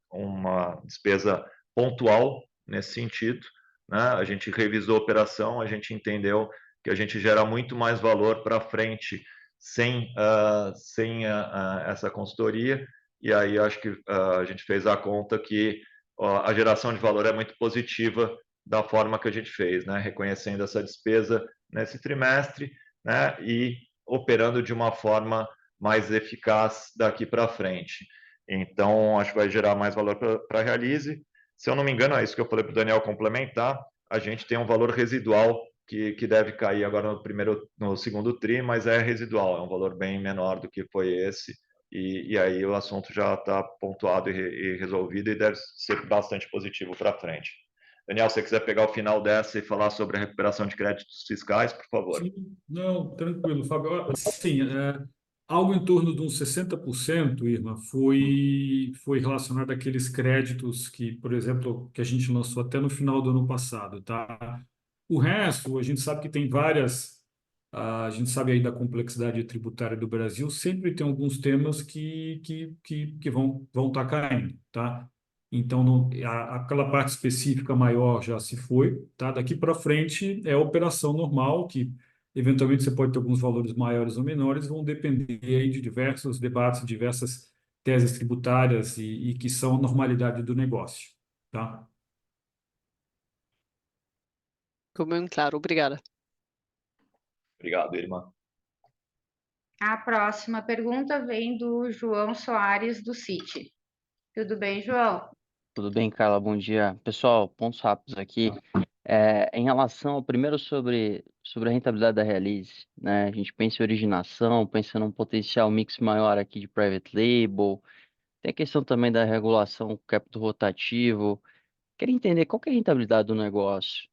uma despesa pontual nesse sentido, né? A gente revisou a operação, a gente entendeu que a gente gera muito mais valor para frente sem essa consultoria, e aí acho que a gente fez a conta que a geração de valor é muito positiva da forma que a gente fez, né? Reconhecendo essa despesa nesse trimestre, né? E operando de uma forma mais eficaz daqui para frente. Então, acho que vai gerar mais valor para a Realize. Se eu não me engano, é isso que eu falei para o Daniel complementar, a gente tem um valor residual que deve cair agora no segundo tri, mas é residual, é um valor bem menor do que foi esse, e aí o assunto já está pontuado e resolvido e deve ser bastante positivo para frente. Daniel, se você quiser pegar o final dessa e falar sobre a recuperação de créditos fiscais, por favor. Sim, não, tranquilo, Fábio. Sim, algo em torno de uns 60%, Irma, foi relacionado àqueles créditos que, por exemplo, que a gente lançou até no final do ano passado, tá? O resto, a gente sabe que tem várias, a gente sabe aí da complexidade tributária do Brasil, sempre tem alguns temas que vão estar caindo, tá? Então, aquela parte específica maior já se foi, tá? Daqui para frente é operação normal, que eventualmente você pode ter alguns valores maiores ou menores, vão depender aí de diversos debates, diversas teses tributárias e que são a normalidade do negócio, tá? Ficou bem claro, obrigada. Obrigado, irmã. A próxima pergunta vem do João Soares, do Citi. Tudo bem, João? Tudo bem, Carla? Bom dia. Pessoal, pontos rápidos aqui. Em relação ao primeiro sobre a rentabilidade da Realize, né? A gente pensa em originação, pensa num potencial mix maior aqui de private label, tem a questão também da regulação capital rotativo. Queria entender qual que é a rentabilidade do negócio.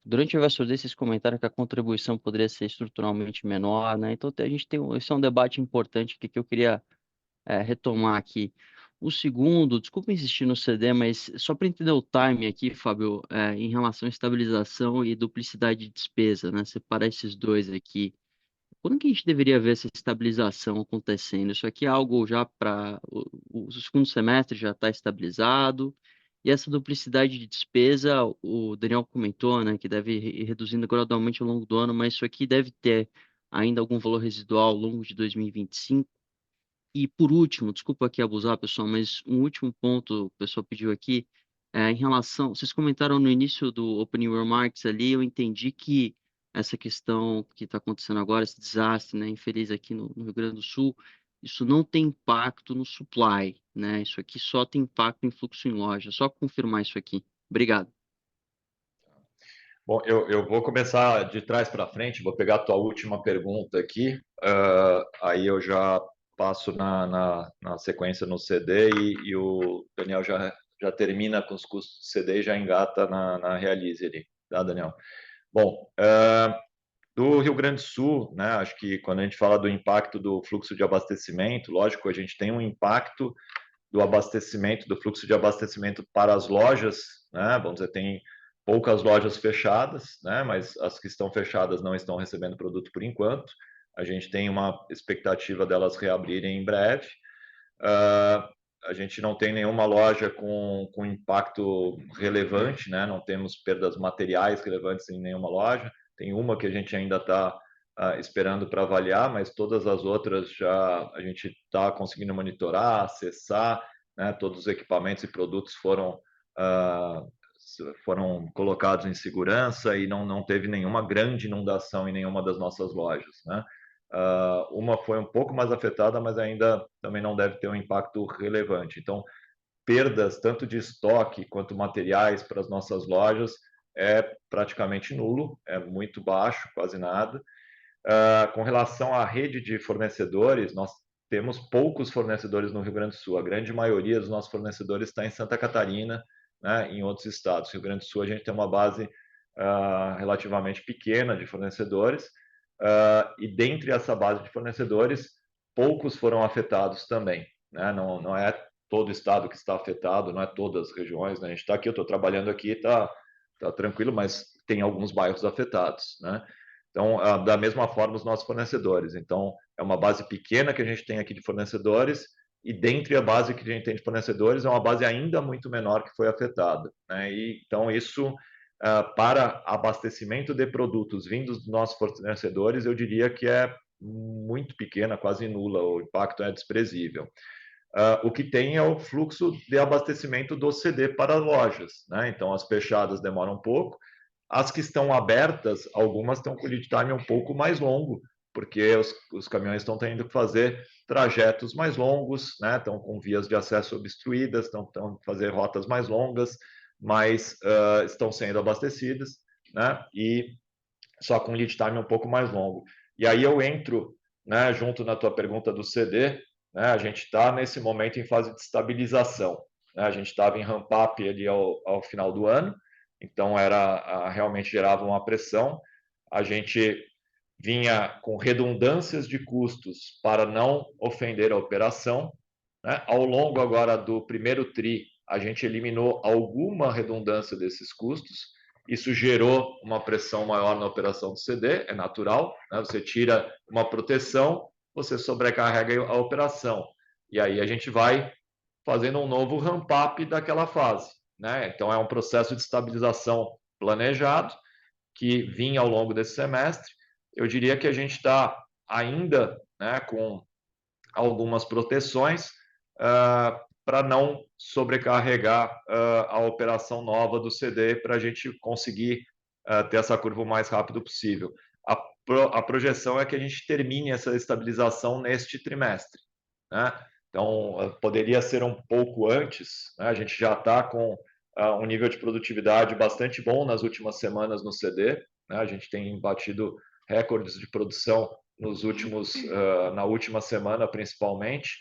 Durante o Investor Day, vocês comentaram que a contribuição poderia ser estruturalmente menor, né? Então, a gente tem esse é um debate importante aqui que eu queria retomar aqui. O segundo, desculpa insistir no CD, mas só para entender o time aqui, Fábio, em relação à estabilização e duplicidade de despesa, né? Separar esses dois aqui. Quando que a gente deveria ver essa estabilização acontecendo? Isso aqui é algo já para o segundo semestre já está estabilizado. E essa duplicidade de despesa, o Daniel comentou, né, que deve ir reduzindo gradualmente ao longo do ano, mas isso aqui deve ter ainda algum valor residual ao longo de 2025. E por último, desculpa aqui abusar, pessoal, mas um último ponto o pessoal pediu aqui, em relação, vocês comentaram no início do Opening Remarks ali, eu entendi que essa questão que está acontecendo agora, esse desastre, né, infeliz aqui no Rio Grande do Sul, isso não tem impacto no supply, né? Isso aqui só tem impacto em fluxo em loja. Só confirmar isso aqui. Obrigado. Bom, eu vou começar de trás para frente, vou pegar a tua última pergunta aqui, aí eu já passo na sequência no CD e o Daniel já termina com os custos do CD e já engata na Realize ali, tá, Daniel? Bom, do Rio Grande do Sul, né, acho que quando a gente fala do impacto do fluxo de abastecimento, lógico, a gente tem um impacto do abastecimento, do fluxo de abastecimento para as lojas, né, vamos dizer, tem poucas lojas fechadas, né, mas as que estão fechadas não estão recebendo produto por enquanto. A gente tem uma expectativa delas reabrirem em breve. A gente não tem nenhuma loja com impacto relevante, né? Não temos perdas materiais relevantes em nenhuma loja. Tem uma que a gente ainda está esperando para avaliar, mas todas as outras já a gente está conseguindo monitorar, acessar, né? Todos os equipamentos e produtos foram colocados em segurança e não teve nenhuma grande inundação em nenhuma das nossas lojas, né? Uma foi um pouco mais afetada, mas ainda também não deve ter um impacto relevante. Então, perdas tanto de estoque quanto materiais para as nossas lojas é praticamente nulo, é muito baixo, quase nada. Com relação à rede de fornecedores, nós temos poucos fornecedores no Rio Grande do Sul. A grande maioria dos nossos fornecedores está em Santa Catarina, né, em outros estados. No Rio Grande do Sul, a gente tem uma base relativamente pequena de fornecedores, e dentre essa base de fornecedores, poucos foram afetados também, né? Não é todo estado que está afetado, não é todas as regiões, né? A gente está aqui, eu estou trabalhando aqui, está tranquilo, mas tem alguns bairros afetados, né? Então, da mesma forma, os nossos fornecedores. Então, é uma base pequena que a gente tem aqui de fornecedores, e dentre a base que a gente tem de fornecedores, é uma base ainda muito menor que foi afetada, né? E, então, isso para abastecimento de produtos vindos dos nossos fornecedores, eu diria que é muito pequena, quase nula, o impacto é desprezível. O que tem é o fluxo de abastecimento do CD para lojas, né? Então, as fechadas demoram um pouco, as que estão abertas, algumas estão com lead time um pouco mais longo, porque os caminhões estão tendo que fazer trajetos mais longos, né? Estão com vias de acesso obstruídas, estão fazer rotas mais longas, mas estão sendo abastecidas, né? E só com lead time um pouco mais longo. E aí eu entro, né, junto na tua pergunta do CD, né? A gente está nesse momento em fase de estabilização, né? A gente estava em ramp-up ali ao final do ano, então realmente gerava uma pressão. A gente vinha com redundâncias de custos para não ofender a operação, né? Ao longo agora do primeiro TRI, a gente eliminou alguma redundância desses custos. Isso gerou uma pressão maior na operação do CD, é natural, né? Você tira uma proteção, você sobrecarrega a operação. E aí a gente vai fazendo um novo ramp-up daquela fase, né? Então é um processo de estabilização planejado que vinha ao longo desse semestre. Eu diria que a gente está ainda, né, com algumas proteções para não sobrecarregar a operação nova do CD, para a gente conseguir ter essa curva o mais rápido possível. A projeção é que a gente termine essa estabilização neste trimestre, né? Então, poderia ser um pouco antes, né? A gente já está com um nível de produtividade bastante bom nas últimas semanas no CD, né? A gente tem batido recordes de produção na última semana, principalmente.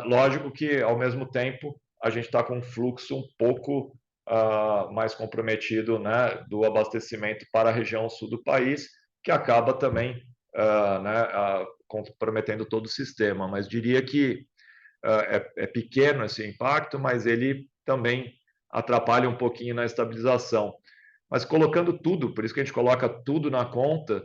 Lógico que, ao mesmo tempo, a gente está com um fluxo um pouco mais comprometido, né, do abastecimento para a região sul do país, que acaba também né, comprometendo todo o sistema. Mas diria que é pequeno esse impacto, mas ele também atrapalha um pouquinho na estabilização. Mas colocando tudo, por isso que a gente coloca tudo na conta,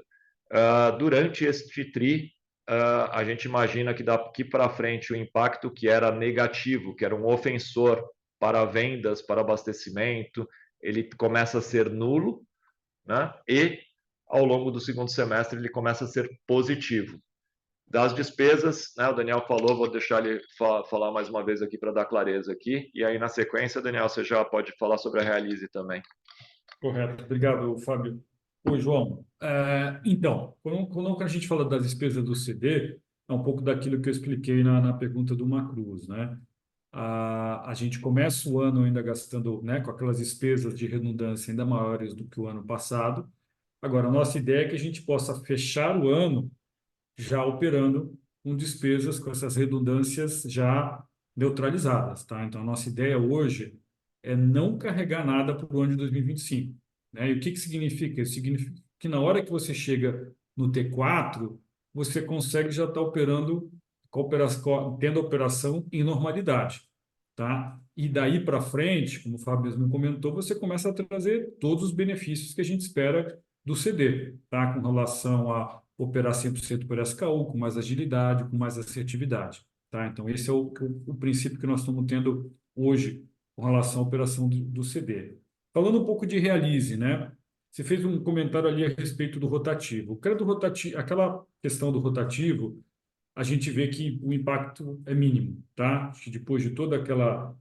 durante este TRI, a gente imagina que daqui para frente o impacto que era negativo, que era um ofensor para vendas, para abastecimento, ele começa a ser nulo, né? E ao longo do segundo semestre ele começa a ser positivo. Das despesas, né, o Daniel falou, vou deixar ele falar mais uma vez aqui para dar clareza aqui, e aí na sequência, Daniel, você já pode falar sobre a Realize também. Correto. Obrigado, Fábio. Oi, João. Então, quando a gente fala das despesas do CD, é um pouco daquilo que eu expliquei na pergunta do Macruz, né? A gente começa o ano ainda gastando, né, com aquelas despesas de redundância ainda maiores do que o ano passado. Agora, a nossa ideia é que a gente possa fechar o ano já operando com despesas, com essas redundâncias já neutralizadas, tá? Então, a nossa ideia hoje é não carregar nada para o ano de 2025, né? E o que significa? Isso significa que na hora que você chega no T4, você consegue já estar operando, tendo a operação em normalidade, tá? E daí para frente, como o Fábio mesmo comentou, você começa a trazer todos os benefícios que a gente espera do CD, tá? Com relação a operar 100% por SKU, com mais agilidade, com mais assertividade, tá? Então, esse é o princípio que nós estamos tendo hoje com relação à operação do CD. Falando um pouco de Realize, né? Você fez um comentário ali a respeito do rotativo. O crédito rotativo, aquela questão do rotativo, a gente vê que o impacto é mínimo, tá? Acho que depois de toda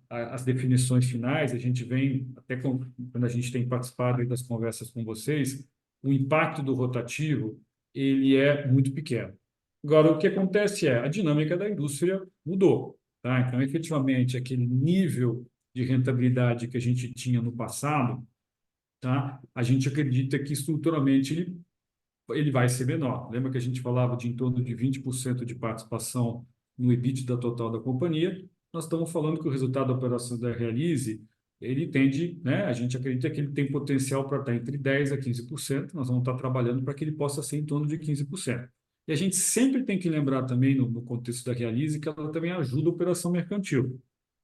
as definições finais, a gente vem, até quando a gente tem participado das conversas com vocês, o impacto do rotativo, ele é muito pequeno. Agora, o que acontece é, a dinâmica da indústria mudou, tá? Então, efetivamente, aquele nível de rentabilidade que a gente tinha no passado, tá? A gente acredita que estruturalmente ele vai ser menor. Lembra que a gente falava de em torno de 20% de participação no EBITDA total da companhia? Nós estamos falando que o resultado da operação da Realize, ele tende, né? A gente acredita que ele tem potencial para estar entre 10% a 15%. Nós vamos estar trabalhando para que ele possa ser em torno de 15%. E a gente sempre tem que lembrar também, no contexto da Realize, que ela também ajuda a operação mercantil,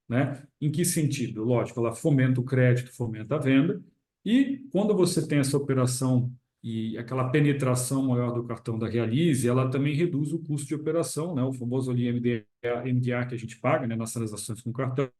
né? Em que sentido? Lógico, ela fomenta o crédito, fomenta a venda, e quando você tem essa operação e aquela penetração maior do cartão da Realize, ela também reduz o custo de operação, né? O famoso ali MDA que a gente paga, né, nas transações com cartão,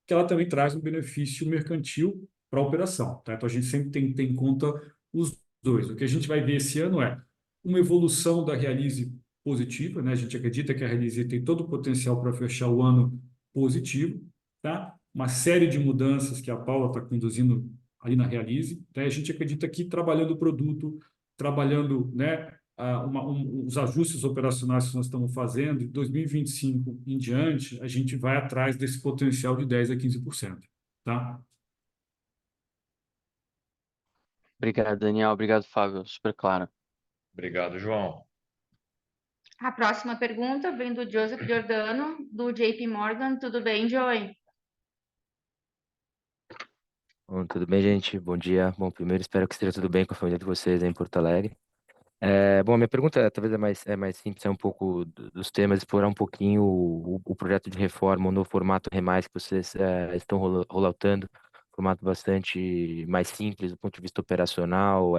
que ela também traz um benefício mercantil para a operação, tá? Então, a gente sempre tem que ter em conta os dois. O que a gente vai ver esse ano é uma evolução da Realize positiva, né? A gente acredita que a Realize tem todo o potencial para fechar o ano positivo, tá? Uma série de mudanças que a Paula está conduzindo ali na Realize, né? A gente acredita que trabalhando o produto, trabalhando, né, os ajustes operacionais que nós estamos fazendo, de 2025 em diante, a gente vai atrás desse potencial de 10% a 15%, tá? Obrigado, Daniel. Obrigado, Fábio. Super claro. Obrigado, João. A próxima pergunta vem do Joseph Giordano, do JP Morgan. Tudo bem, Joey? Bom, tudo bem, gente? Bom dia. Bom, primeiro espero que esteja tudo bem com a família de vocês aí em Porto Alegre. Bom, minha pergunta talvez é mais simples, é um pouco dos temas, explorar um pouquinho o projeto de reforma, o novo formato Remais que vocês estão rolloutando, formato bastante mais simples do ponto de vista operacional,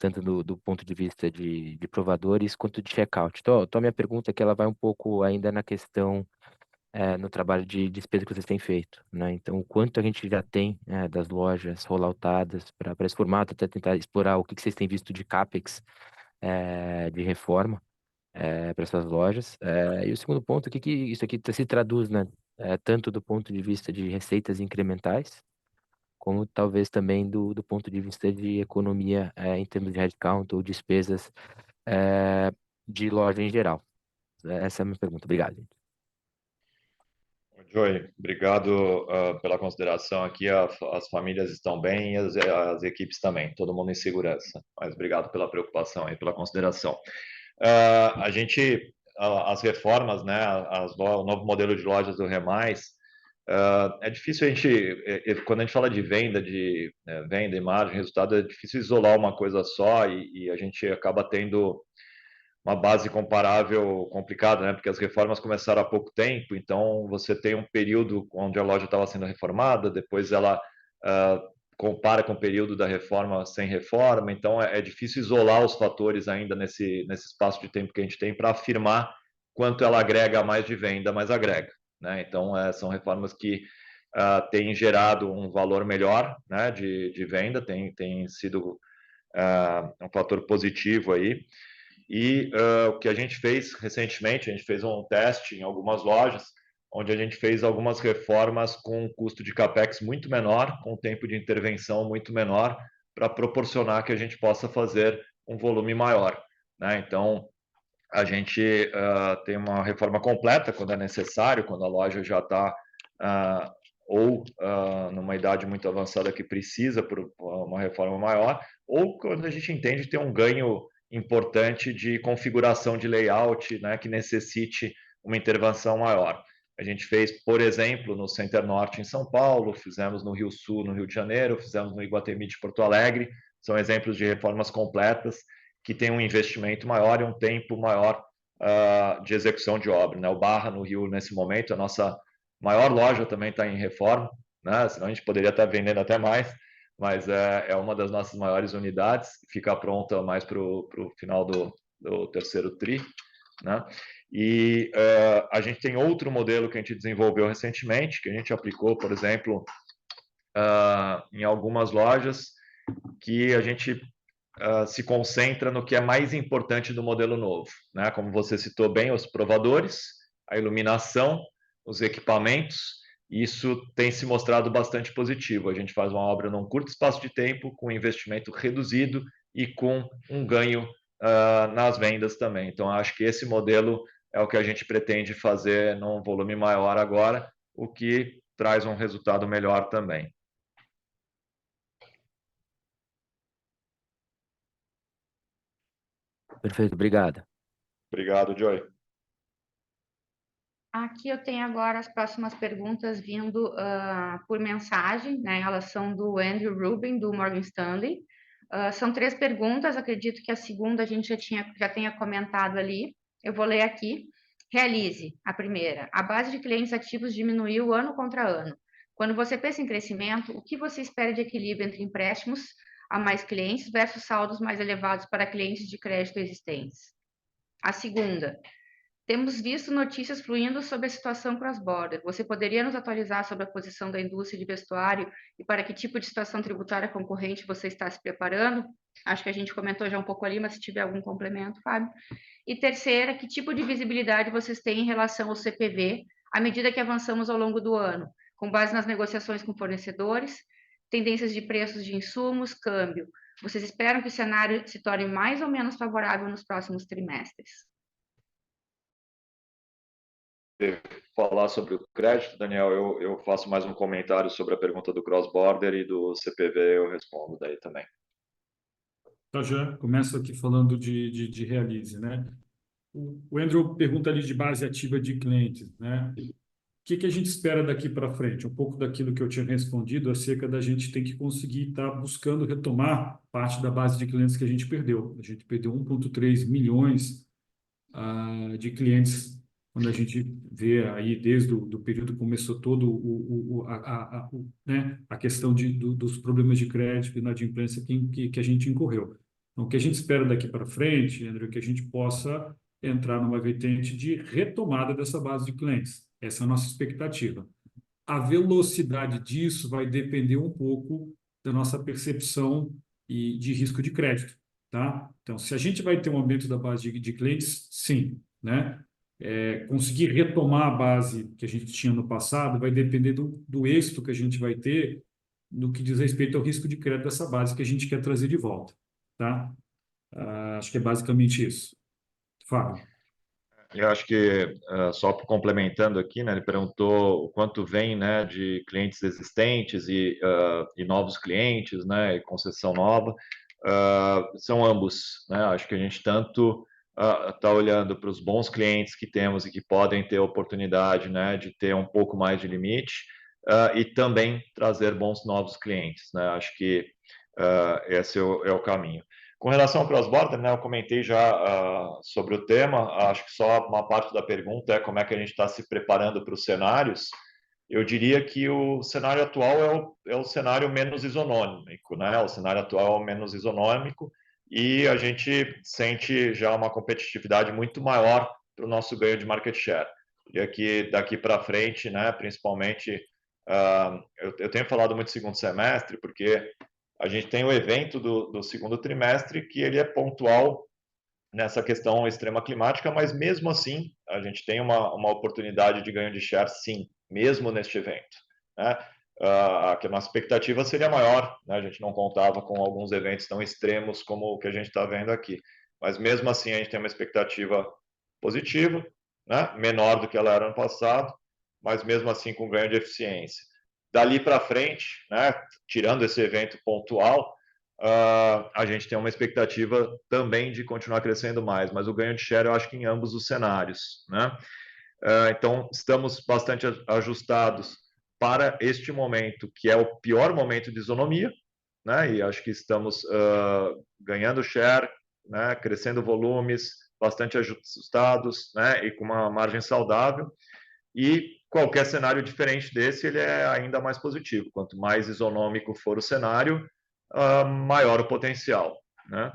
tanto do ponto de vista de provadores quanto de checkout. Então, a minha pergunta é que ela vai um pouco ainda na questão no trabalho de despesa que vocês têm feito, né? Então, o quanto a gente já tem das lojas rolloutadas para esse formato, até tentar explorar o que vocês têm visto de CAPEX de reforma para essas lojas. E o segundo ponto, o que isso aqui se traduz, né? Tanto do ponto de vista de receitas incrementais, como talvez também do ponto de vista de economia em termos de headcount ou despesas de loja em geral. Essa é a minha pergunta. Obrigado, gente. Joey, obrigado pela consideração aqui. As famílias estão bem e as equipes também, todo mundo em segurança. Mas obrigado pela preocupação e pela consideração. As reformas, né, o novo modelo de lojas do Remais, é difícil quando a gente fala de venda, venda, imagem, resultado, é difícil isolar uma coisa só e a gente acaba tendo uma base comparável complicada, né? Porque as reformas começaram há pouco tempo, então você tem um período onde a loja estava sendo reformada, depois ela compara com o período da reforma sem reforma, então é difícil isolar os fatores ainda nesse espaço de tempo que a gente tem para afirmar quanto ela agrega mais de venda, mas agrega, né? Então são reformas que têm gerado um valor melhor, né, de venda, tem sido um fator positivo aí. E o que a gente fez recentemente, a gente fez um teste em algumas lojas, onde a gente fez algumas reformas com um custo de capex muito menor, com um tempo de intervenção muito menor, para proporcionar que a gente possa fazer um volume maior, né? Então, a gente tem uma reforma completa quando é necessário, quando a loja já está numa idade muito avançada que precisa por uma reforma maior, ou quando a gente entende ter um ganho importante de configuração de layout, né, que necessite uma intervenção maior. A gente fez, por exemplo, no Center Norte em São Paulo, fizemos no Rio Sul, no Rio de Janeiro, fizemos no Iguatemi de Porto Alegre, são exemplos de reformas completas que têm um investimento maior e um tempo maior de execução de obra, né? O Barra, no Rio, nesse momento, a nossa maior loja também está em reforma, né? Senão a gente poderia estar vendendo até mais, mas é uma das nossas maiores unidades, fica pronta mais para o final do terceiro TRI, né? E a gente tem outro modelo que a gente desenvolveu recentemente, que a gente aplicou, por exemplo, em algumas lojas, que a gente se concentra no que é mais importante do modelo novo, né? Como você citou bem, os provadores, a iluminação, os equipamentos. Isso tem se mostrado bastante positivo. A gente faz uma obra num curto espaço de tempo, com investimento reduzido e com um ganho nas vendas também. Então, acho que esse modelo é o que a gente pretende fazer num volume maior agora, o que traz um resultado melhor também. Perfeito, obrigado. Obrigado, Joey. Aqui eu tenho agora as próximas perguntas vindo por mensagem, né, em relação do Andrew Rubin, do Morgan Stanley. São 3 perguntas, acredito que a segunda a gente já tenha comentado ali. Eu vou ler aqui. Realize, a primeira. A base de clientes ativos diminuiu ano contra ano. Quando você pensa em crescimento, o que você espera de equilíbrio entre empréstimos a mais clientes versus saldos mais elevados para clientes de crédito existentes? A segunda. Temos visto notícias fluindo sobre a situação cross-border. Você poderia nos atualizar sobre a posição da indústria de vestuário e para que tipo de situação tributária concorrente você está se preparando? Acho que a gente comentou já um pouco ali, mas se tiver algum complemento, Fábio. E terceira, que tipo de visibilidade vocês têm em relação ao CPV à medida que avançamos ao longo do ano, com base nas negociações com fornecedores, tendências de preços de insumos, câmbio? Vocês esperam que o cenário se torne mais ou menos favorável nos próximos trimestres? Falar sobre o crédito, Daniel, eu faço mais um comentário sobre a pergunta do cross-border e do CPV, eu respondo daí também. Tá, já começo aqui falando de Realize, né? O Andrew pergunta ali de base ativa de clientes, né? que a gente espera daqui para frente? Um pouco daquilo que eu tinha respondido acerca da gente ter que conseguir estar buscando retomar parte da base de clientes que a gente perdeu. A gente perdeu 1,3 milhões de clientes quando a gente vê aí desde o do período que começou todo né, a questão dos problemas de crédito e inadimplência que a gente incorreu. Então, o que a gente espera daqui para frente, André, é que a gente possa entrar numa vertente de retomada dessa base de clientes. Essa é a nossa expectativa. A velocidade disso vai depender um pouco da nossa percepção e de risco de crédito, tá? Então, se a gente vai ter um aumento da base de clientes, sim, né? Conseguir retomar a base que a gente tinha no passado vai depender do êxito que a gente vai ter no que diz respeito ao risco de crédito dessa base que a gente quer trazer de volta, tá? Acho que é basicamente isso. Fábio. Eu acho que, só complementando aqui, né, ele perguntou o quanto vem, né, de clientes existentes e novos clientes, né, e concessão nova. São ambos, né? Acho que a gente tanto está olhando para os bons clientes que temos e que podem ter oportunidade, né, de ter um pouco mais de limite, e também trazer bons novos clientes, né? Acho que esse é o caminho. Com relação ao cross-border, né, eu comentei já sobre o tema, acho que só uma parte da pergunta é como é que a gente está se preparando para os cenários. Eu diria que o cenário atual é o cenário menos isonômico, né? O cenário atual é o menos isonômico e a gente sente já uma competitividade muito maior para o nosso ganho de market share. E aqui, daqui para frente, né, principalmente, eu tenho falado muito segundo semestre, porque a gente tem o evento do segundo trimestre, que ele é pontual nessa questão extrema climática, mas mesmo assim, a gente tem uma oportunidade de ganho de share, sim, mesmo neste evento, né? Que a nossa expectativa seria maior, né? A gente não contava com alguns eventos tão extremos como o que a gente está vendo aqui, mas mesmo assim a gente tem uma expectativa positiva, né? Menor do que ela era ano passado, mas mesmo assim com ganho de eficiência. Dali para frente, né? Tirando esse evento pontual, a gente tem uma expectativa também de continuar crescendo mais, mas o ganho de share eu acho que em ambos os cenários, né? Então, estamos bastante ajustados para este momento, que é o pior momento de isonomia, né? E acho que estamos ganhando share, né? Crescendo volumes, bastante ajustados, né? E com uma margem saudável. E qualquer cenário diferente desse, ele é ainda mais positivo. Quanto mais isonômico for o cenário, maior o potencial, né?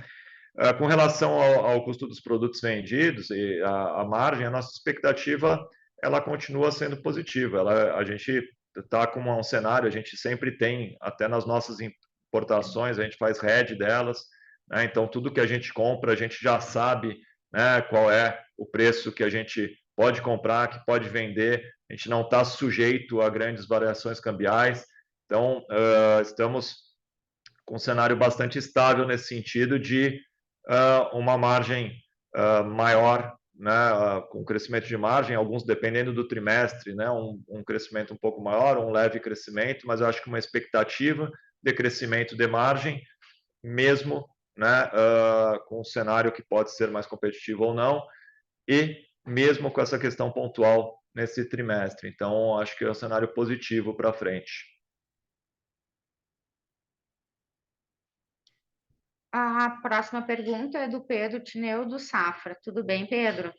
Com relação ao custo dos produtos vendidos e a margem, a nossa expectativa ela continua sendo positiva. A gente está com um cenário, a gente sempre tem, até nas nossas importações, a gente faz hedge delas, né? Então, tudo que a gente compra, a gente já sabe, né, qual é o preço que a gente pode comprar, que pode vender, a gente não está sujeito a grandes variações cambiais. Então, estamos com um cenário bastante estável nesse sentido de uma margem maior, né, com crescimento de margem, alguns dependendo do trimestre, né, um crescimento um pouco maior, um leve crescimento, mas eu acho que uma expectativa de crescimento de margem, mesmo, né, com um cenário que pode ser mais competitivo ou não, e mesmo com essa questão pontual nesse trimestre. Então, acho que é um cenário positivo para frente. A próxima pergunta é do Pedro Tineu, do Safra. Tudo bem, Pedro?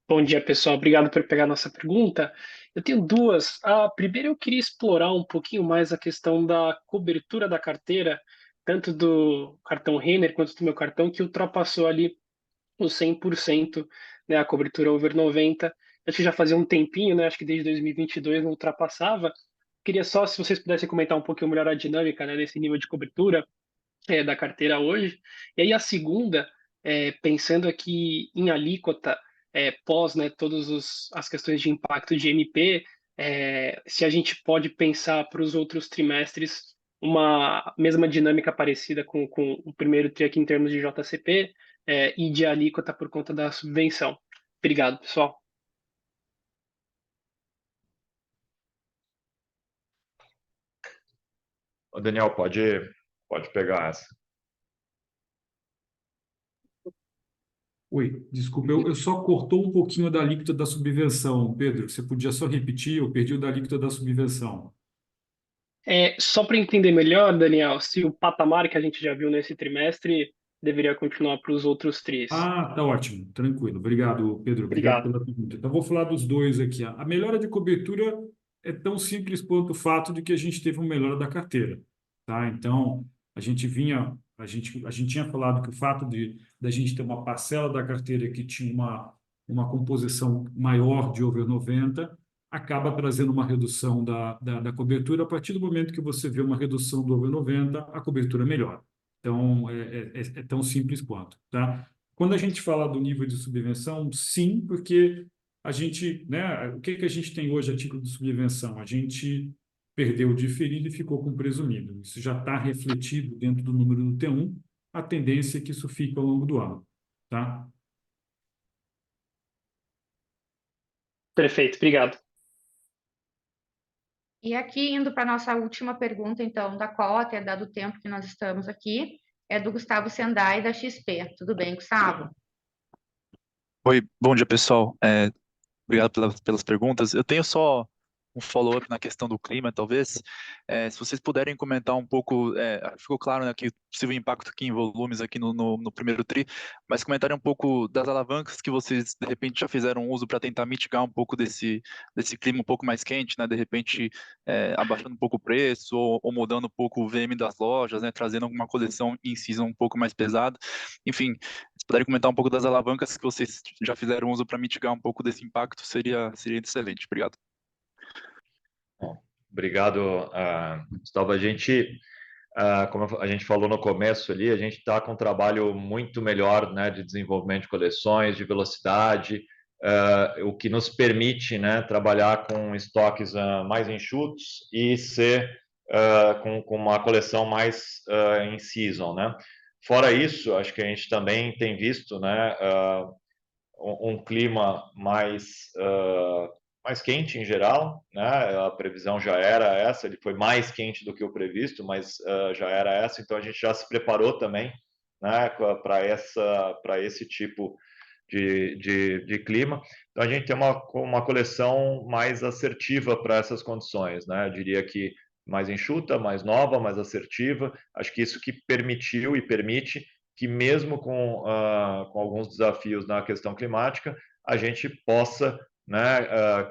Bom dia, pessoal. Obrigado por pegar a nossa pergunta. Eu tenho duas. A primeira, eu queria explorar um pouquinho mais a questão da cobertura da carteira, tanto do cartão Renner quanto do meu cartão, que ultrapassou ali os 100%, né, a cobertura over 90. Acho que já fazia um tempinho, né, acho que desde 2022 não ultrapassava. Queria só, se vocês pudessem comentar um pouquinho melhor a dinâmica, né, desse nível de cobertura da carteira hoje. E aí a segunda, pensando aqui em alíquota, pós, né, todas as questões de impacto de MP, se a gente pode pensar para os outros trimestres uma mesma dinâmica parecida com o primeiro TRI aqui em termos de JCP, e de alíquota por conta da subvenção. Obrigado, pessoal. O Daniel, pode pegar essa. Oi, desculpa, eu só cortou um pouquinho da alíquota da subvenção, Pedro. Você podia só repetir? Eu perdi o da alíquota da subvenção. Só para entender melhor, Daniel, se o patamar que a gente já viu nesse trimestre deveria continuar para os outros tris. Ah, tá ótimo, tranquilo. Obrigado, Pedro. Obrigado Obrigado. pela pergunta. Então, vou falar dos dois aqui. A melhora de cobertura é tão simples quanto o fato de que a gente teve uma melhora da carteira, tá? Então, a gente tinha falado que o fato de da gente ter uma parcela da carteira que tinha uma composição maior de over 90 acaba trazendo uma redução da cobertura. A partir do momento que você vê uma redução do over 90, a cobertura melhora. Então, é tão simples quanto, tá? Quando a gente fala do nível de subvenção, sim, porque a gente, né, o que que a gente tem hoje a título de subvenção? A gente perdeu o diferido e ficou com o presumido. Isso já está refletido dentro do número do T1, a tendência é que isso fique ao longo do ano, tá? Perfeito, obrigado. E aqui, indo para a nossa última pergunta, então, da cota, dado o tempo que nós estamos aqui, é do Gustavo Sendai, da XP. Tudo bem, Gustavo? Oi, bom dia, pessoal. Obrigado pelas perguntas. Eu tenho só um follow-up na questão do clima, talvez. Se vocês puderem comentar um pouco, ficou claro, né, que o possível impacto aqui em volumes aqui no primeiro TRI, mas comentarem um pouco das alavancas que vocês, de repente, já fizeram uso para tentar mitigar um pouco desse clima um pouco mais quente, né, de repente, abaixando um pouco o preço ou mudando um pouco o VM das lojas, né, trazendo alguma coleção em season um pouco mais pesada. Enfim, se puderem comentar um pouco das alavancas que vocês já fizeram uso para mitigar um pouco desse impacto, seria excelente. Obrigado. Bom, obrigado, Gustavo. Como a gente falou no começo ali, a gente está com um trabalho muito melhor, né, de desenvolvimento de coleções, de velocidade, o que nos permite, né, trabalhar com estoques mais enxutos e ser com uma coleção mais em season, né? Fora isso, acho que a gente também tem visto, né, um clima mais quente em geral, né? A previsão já era essa, ele foi mais quente do que o previsto, mas já era essa, então a gente já se preparou também, né, para esse tipo de clima. Então a gente tem uma coleção mais assertiva para essas condições, né? Eu diria que mais enxuta, mais nova, mais assertiva. Acho que isso que permitiu e permite que mesmo com alguns desafios na questão climática, a gente possa, né,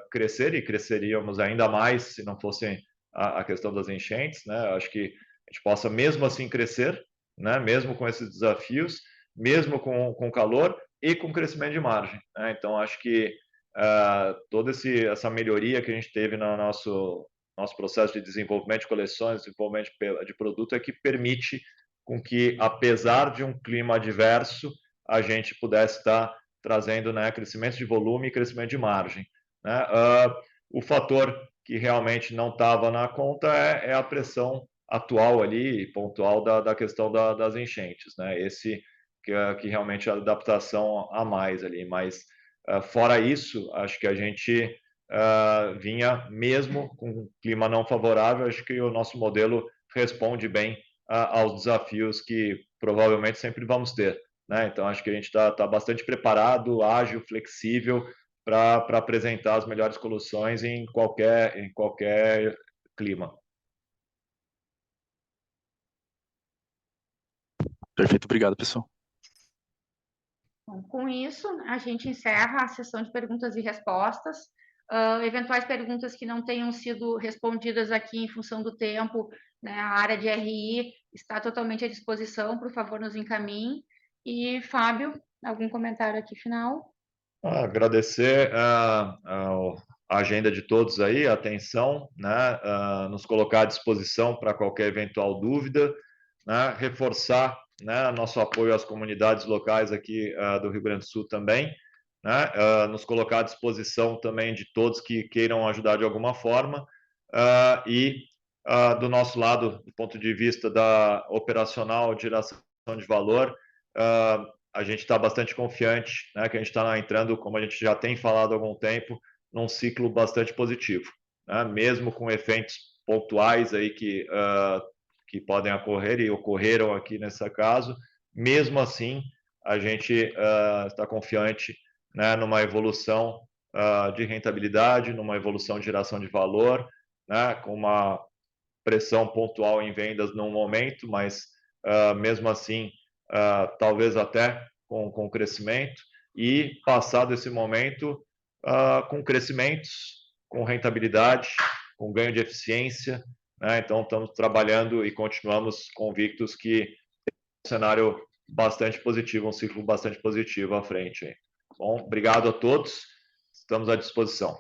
crescer, e cresceríamos ainda mais se não fosse a questão das enchentes, né? Acho que a gente possa mesmo assim crescer, né, mesmo com esses desafios, mesmo com calor e com crescimento de margem, né? Então, acho que toda essa melhoria que a gente teve no nosso processo de desenvolvimento de coleções, desenvolvimento de produto, é que permite com que, apesar de um clima adverso, a gente pudesse estar trazendo, né, crescimento de volume e crescimento de margem, né? O fator que realmente não estava na conta é a pressão atual ali, pontual da questão das enchentes, né? Esse que realmente é a adaptação a mais ali, mas fora isso, acho que a gente vinha mesmo com um clima não favorável, acho que o nosso modelo responde bem aos desafios que provavelmente sempre vamos ter, né? Então, acho que a gente está bastante preparado, ágil, flexível para apresentar as melhores soluções em qualquer clima. Perfeito, obrigado, pessoal. Bom, com isso, a gente encerra a sessão de perguntas e respostas. Eventuais perguntas que não tenham sido respondidas aqui em função do tempo, né, a área de RI está totalmente à disposição, por favor, nos encaminhe. E, Fábio, algum comentário aqui final? Agradecer a agenda de todos aí, a atenção, né, nos colocar à disposição para qualquer eventual dúvida, né, reforçar, né, nosso apoio às comunidades locais aqui do Rio Grande do Sul também, né, nos colocar à disposição também de todos que queiram ajudar de alguma forma, e do nosso lado, do ponto de vista da operacional, de geração de valor, a gente está bastante confiante, né, que a gente está entrando, como a gente já tem falado há algum tempo, num ciclo bastante positivo, né, mesmo com efeitos pontuais aí que podem ocorrer e ocorreram aqui nesse caso, mesmo assim a gente está confiante, né, numa evolução de rentabilidade, numa evolução de geração de valor, né, com uma pressão pontual em vendas num momento, mas mesmo assim, talvez até com crescimento, e passado esse momento, com crescimentos, com rentabilidade, com ganho de eficiência, né? Então, estamos trabalhando e continuamos convictos que tem um cenário bastante positivo, um ciclo bastante positivo à frente. Bom, obrigado a todos, estamos à disposição.